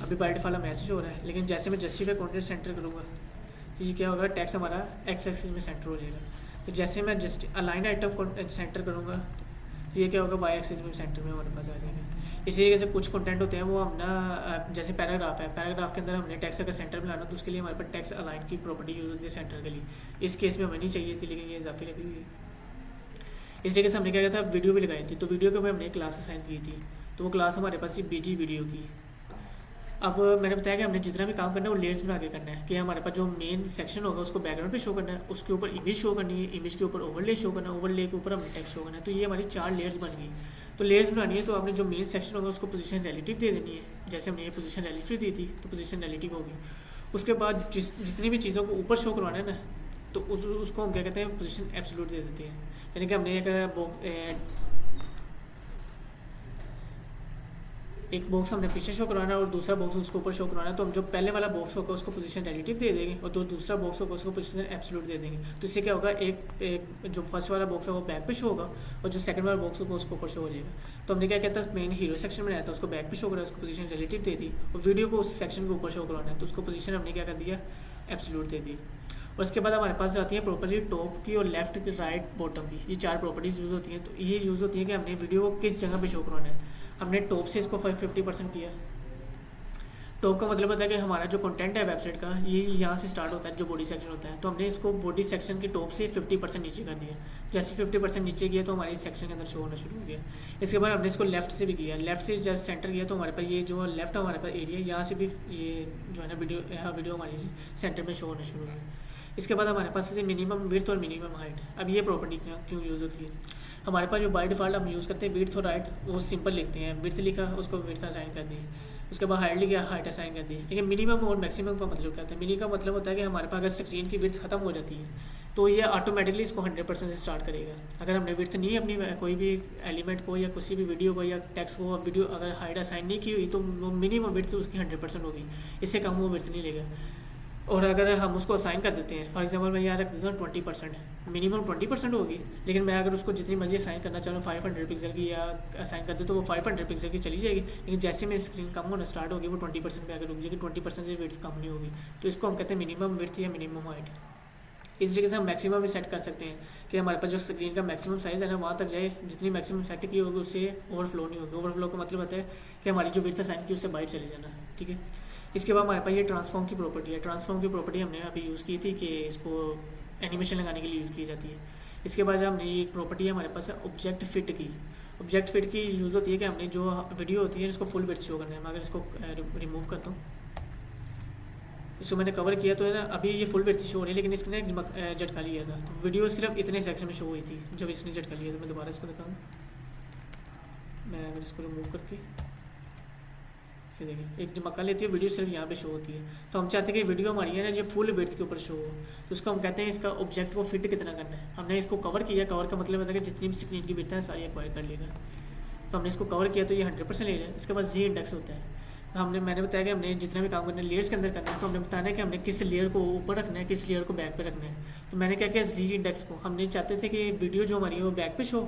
अभी बाय डिफ़ॉल्ट मैसेज हो रहा है, लेकिन जैसे मैं जस्टिफाई कंटेंट सेंटर करूँगा तो ये क्या होगा, टेक्स्ट हमारा एक्स एक्सिस में सेंटर हो जाएगा। तो जैसे मैं जस्ट अलाइन आइटम सेंटर करूँगा तो ये क्या होगा, वाई एक्सिस में सेंटर में हमारे पास आ जाएगा। इसी तरीके से कुछ कंटेंट होते हैं वो हम ना, जैसे पैराग्राफ है, पैराग्राफ के अंदर हमने टेक्स्ट अगर सेंटर में लाना तो उसके लिए हमारे पास टेक्स्ट अलाइन की प्रॉपर्टी यूज़ होती है सेंटर के लिए। इस केस में हमें नहीं चाहिए थी, लेकिन ये इजाफी लगी हुई है। इस तरीके से हमने क्या किया था, वीडियो भी लगाई थी। तो वीडियो को हमने एक क्लास असाइन की थी, तो वो क्लास हमारे पास बीजी वीडियो की। अब मैंने बताया कि हमने जितना भी काम करना है वो लेयर्स में आगे करना है, कि हमारे पास जो मेन सेक्शन होगा उसको बैकग्राउंड पे शो करना है, उसके ऊपर इमेज शो करनी है, इमेज के ऊपर ओवरले शो करना है, ओवरले के ऊपर हमने टेक्स्ट शो करना है। तो ये हमारी 4 लेयर्स बन गई। तो लेयर्स बनानी है तो आपने जो मेन सेक्शन होगा उसको पोजीशन रिलेटिव दे देनी है। जैसे हमने ये पोजीशन रिलेटिव दी थी तो पोजीशन रिलेटिव होगी। उसके बाद जितनी भी चीज़ों को ऊपर शो करवाना है ना, तो उसको हम क्या कहते हैं, पोजीशन एब्सोल्यूट दे देते हैं। यानी कि हमने अगर एक बॉक्स हमने पीछे शो करवाना है और दूसरा बॉक्स उसके ऊपर शो करवाना है, तो हम जो पहले वाला बॉक्स होगा उसको पोजीशन रिलेटिव दे देंगे और जो दूसरा बॉक्स होगा उसको पोजीशन एब्सोल्यूट दे देंगे। तो इससे क्या होगा, एक जो फर्स्ट वाला बॉक्स है वो बैक पे शो होगा और जो सेकंड वाला बॉक्स होगा उसको ऊपर शो हो जाएगा। तो हमने क्या कहता है, मेन हीरो सेक्शन में रहता है उसको बैक पे शो करा, उसको पोजीशन रिलेटिव दे दी, और वीडियो को उस सेक्शन के ऊपर शो करवाना है तो उसको पोजीशन हमने क्या कर दिया, एब्सोल्यूट दे दी। और उसके बाद हमारे पास आती है प्रॉपर्टी टॉप की और लेफ्ट की, राइट, बॉटम की। ये 4 प्रॉपर्टीज़ यूज़ होती हैं। तो ये यूज़ होती है कि हमने वीडियो को किस जगह पे शो करवाना है। हमने टॉप से इसको 50% किया। टॉप का मतलब होता है कि हमारा जो कंटेंट है वेबसाइट का ये यहाँ से स्टार्ट होता है, जो बॉडी सेक्शन होता है। तो हमने इसको बॉडी सेक्शन के टॉप से 50% नीचे कर दिया। जैसे 50% नीचे किया तो हमारे इस सेक्शन के अंदर शो होना शुरू हो गया। इसके बाद हमने इसको लेफ्ट से भी किया। लेफ्ट से जब सेंटर किया तो हमारे पास ये जो लेफ्ट हमारे पास एरिया यहाँ से भी ये जो है ना वीडियो हमारी सेंटर में शो होना शुरू हो गया। इसके बाद हमारे पास मिनिमम विड्थ और मिनिमम हाइट। अब ये प्रॉपर्टी क्यों यूज़ होती है, हमारे पास जो बाय डिफ़ॉल्ट हम यूज़ करते हैं विड्थ और हाइट, वो सिंपल लिखते हैं। विड्थ लिखा उसको विड्थ असाइन कर दी, उसके बाद हाइट लिखा हाइट असाइन कर दी। लेकिन मिनिमम और मैक्सिमम का मतलब क्या होता है, मिनिमम का मतलब होता है कि हमारे पास अगर स्क्रीन की विड्थ खत्म हो जाती है तो ये ऑटोमेटिकली इसको 100% से स्टार्ट करेगा। अगर हमने विड्थ नहीं अपनी कोई भी एलिमेंट को या किसी भी वीडियो को या टेक्स्ट को वीडियो अगर हाइट असाइन नहीं की हुई तो वो मिनिमम विड्थ उसकी 100% होगी, इससे कम वो विड्थ नहीं लेगा। और अगर हम उसको असाइन कर देते हैं, फॉर एग्जांपल मैं यहाँ रख देता हूँ 20%, मिनिमम 20% होगी, लेकिन मैं अगर उसको जितनी मर्जी असाइन करना चाहूँ 500 पिक्सल की या असाइन कर दे तो वो 500 पिक्सल की चली जाएगी। लेकिन जैसे में स्क्रीन कम होना स्टार्ट होगी वो 20% पे आकर रुक जाएगी, 20% से विड्थ कम नहीं होगी। तो इसको हम कहते हैं मिनिमम विड्थ या मिनिमम हाइट। इस तरीके से हम मैक्सिमम भी सेट कर सकते हैं कि हमारे पास जो स्क्रीन का मैक्सिमम साइज़ है ना वहाँ तक जाए, जितनी मैक्सिमम सेट की होगी उससे ओवरफ्लो नहीं होगी। ओवरफ्लो का मतलब होता है कि हमारी जो विड्थ असाइन की उससे बाहर चले जाना, ठीक है। इसके बाद हमारे पास ये ट्रांसफॉर्म की प्रॉपर्टी है। ट्रांसफॉर्म की प्रॉपर्टी हमने अभी यूज़ की थी कि इसको एनिमेशन लगाने के लिए यूज़ की जाती है। इसके बाद हमने ये प्रॉपर्टी है हमारे पास है ऑब्जेक्ट फिट की। ऑब्जेक्ट फिट की यूज़ होती है कि हमने जो वीडियो होती है इसको फुल विड्थ शो करना है। मैं अगर इसको रिमूव करता हूँ, इसको मैंने कवर किया तो है ना अभी ये फुल विड्थ शो हो रही है, लेकिन इसने झटका लिया था तो वीडियो सिर्फ इतने सेक्शन में शो हुई थी जब इसने झटका लिया। तो मैं दोबारा इसको दिखाऊँ, मैं अगर इसको रिमूव करके ये देखिए एक जो मक्का लेती है वीडियो सिर्फ यहाँ पे शो होती है, तो हम चाहते हैं कि वीडियो हमारी है ना जो फुल विड्थ के ऊपर शो हो, तो उसको हम कहते हैं इसका ऑब्जेक्ट को फिट कितना करना है। हमने इसको कवर किया, कवर का मतलब होता है कि जितनी भी स्क्रीन की विड्थ है सारी एक्वायर कर लेगा, तो हमने इसको कवर किया तो ये 100% ले रहा है। इसके बाद जी इंडेक्स होता है, तो मैंने बताया कि हमने जितना भी काम करना है लेयर्स के अंदर करना है, तो हमने बताना है कि हमने किस लेयर को ऊपर रखना है, किस लेयर को बैक पे रखना है। तो मैंने क्या किया, जी इंडेक्स को हमने चाहते थे कि वीडियो जो हमारी है वो बैक पे शो,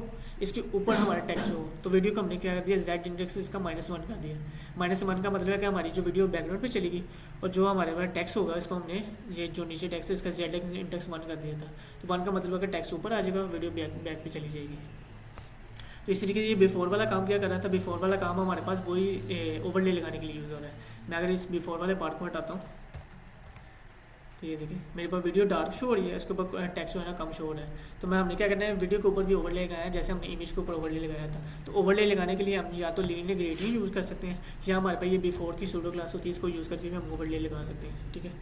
इसके ऊपर हमारा टेक्स्ट शो। तो वीडियो को हमने क्या कर दिया, जेड इंडेक्स इसका -1 कर दिया। -1 का मतलब है कि हमारी जो वीडियो बैकग्राउंड पे चलेगी और जो हमारे पास टेक्स्ट होगा इसको हमने ये जो नीचे टेक्स्ट है इसका जेड इंडेक्स 1 कर दिया था। तो 1 का मतलब है कि टेक्स्ट ऊपर आ जाएगा, वीडियो बैक पे चली जाएगी। तो इस तरीके से ये बिफोर वाला काम क्या कर रहा था, बिफोर वाला काम हमारे पास वही ओवरले लगाने के लिए यूज़ हो रहा है। मैं अगर इस बिफोर वाले पार्ट को हटाता हूँ तो ये देखिए मेरे पास वीडियो डार्क शो हो रही है, इसके ऊपर टेक्स्ट जो है ना कम शो हो रहा है। तो हमने क्या करना है, वीडियो के ऊपर भी ओवरले लगाया है, जैसे हमने इमेज के ऊपर ओवरले लगाया था। तो ओवरले लगाने के लिए हम या तो लीनियर ग्रेडियंट यूज़ कर सकते हैं, या हमारे पास ये बिफोर की सूडो क्लास होती है, इसको यूज़ करके भी हम ओवरले लगा सकते हैं। ठीक है,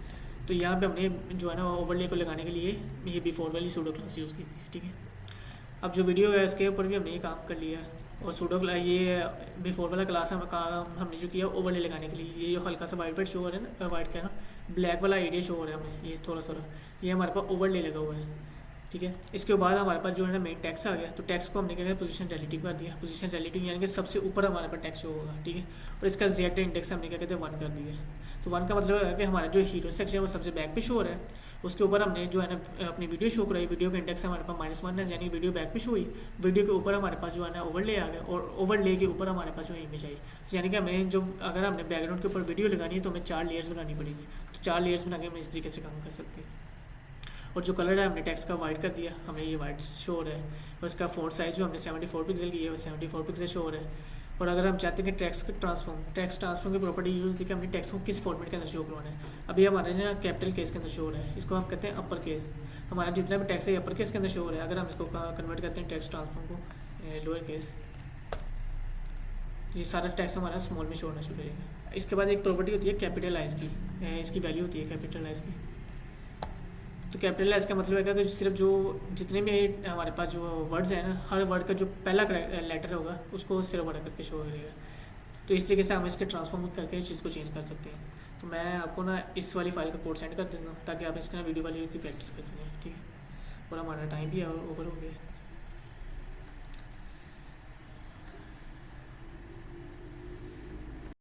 तो यहाँ पे हमने जो है ना ओवरले को लगाने के लिए ये बिफोर वाली सूडो क्लास यूज़ की थी। ठीक है, अब जो वीडियो है उसके ऊपर भी हमने ये काम कर लिया, और सूडो ये बिफोर वाला क्लास हमने जो किया ओवरले लगाने के लिए, ये जो हल्का सा वाइट शो हो रहा है ना, वाइट क्या ना ब्लैक वाला एरिया शो हो रहा है हमें, ये थोड़ा थोड़ा ये हमारे पास ओवरले लगा हुआ है। ठीक है, इसके बाद हमारे पास जो है ना मेन टेक्स्ट आ गया, तो टेक्स्ट को हमने क्या किया, पोजीशन रिलेटिव कर दिया। पोजीशन रिलेटिव यानी कि सबसे ऊपर हमारे पास टेक्स्ट शो होगा। ठीक है, और इसका जेड इंडेक्स हमने क्या कहते हैं 1 कर दिया। तो 1 का मतलब है कि हमारा जो हीरो सेक्शन है वो सबसे बैक पे शो हो रहा है, उसके ऊपर हमने जो है ना अपनी वीडियो शो कराई, वीडियो का इंडेक्स हमारे पास -1 है, यानी वीडियो बैक पे शो हुई। वीडियो के ऊपर हमारे पास जो है ना ओवरले आ गया, और ओवरले के ऊपर हमारे पास जो इमेज आई, यानी कि हमें जो अगर हमने बैकग्राउंड के ऊपर वीडियो लगानी है तो हमें 4 लेयर्स बनानी पड़ेगी। तो 4 लेयर्स बना के हम इस तरीके से काम कर सकते हैं। और जो कलर है हमने टेक्स्ट का वाइट कर दिया, हमें ये वाइट शो हो रहा है, और इसका फ़ॉन्ट साइज जो हमने 74 पिक्सल की है वो 74 पिक्सल शो हो रहा है। और अगर हम चाहते हैं कि टेक्स्ट ट्रांसफॉर्म की प्रॉपर्टी यूज़ होती है कि हमने टेक्स्ट को किस फॉर्मेट के अंदर शो करवाना है। अभी हमारे ना कैपिटल केस के अंदर शो हो रहा है, इसको हम कहते हैं अपर केस। हमारा जितना भी टेक्स्ट है अपर केस के अंदर शो हो रहा है। अगर हम इसको कन्वर्ट करते हैं टेक्स्ट ट्रांसफॉर्म को लोअर केस, ये सारा टेक्स्ट हमारा स्मॉल में शो होना शुरू हो जाएगा। इसके बाद एक प्रॉपर्टी होती है कैपिटलाइज की, इसकी वैल्यू होती है कैपिटलाइज की। तो कैपिटलाइज का मतलब है कि सिर्फ जो जितने भी हमारे पास जो वर्ड्स हैं ना, हर वर्ड का जो पहला लेटर होगा उसको सिर्फ बड़ा करके शो करेगा। तो इस तरीके से हम इसके ट्रांसफॉर्म करके इस चीज़ को चेंज कर सकते हैं। तो मैं आपको ना इस वाली फाइल का कोड सेंड कर देता हूँ ताकि आप इसका ना वीडियो वाली की प्रैक्टिस कर सकें। ठीक है, और हमारा टाइम भी ओवर हो गया।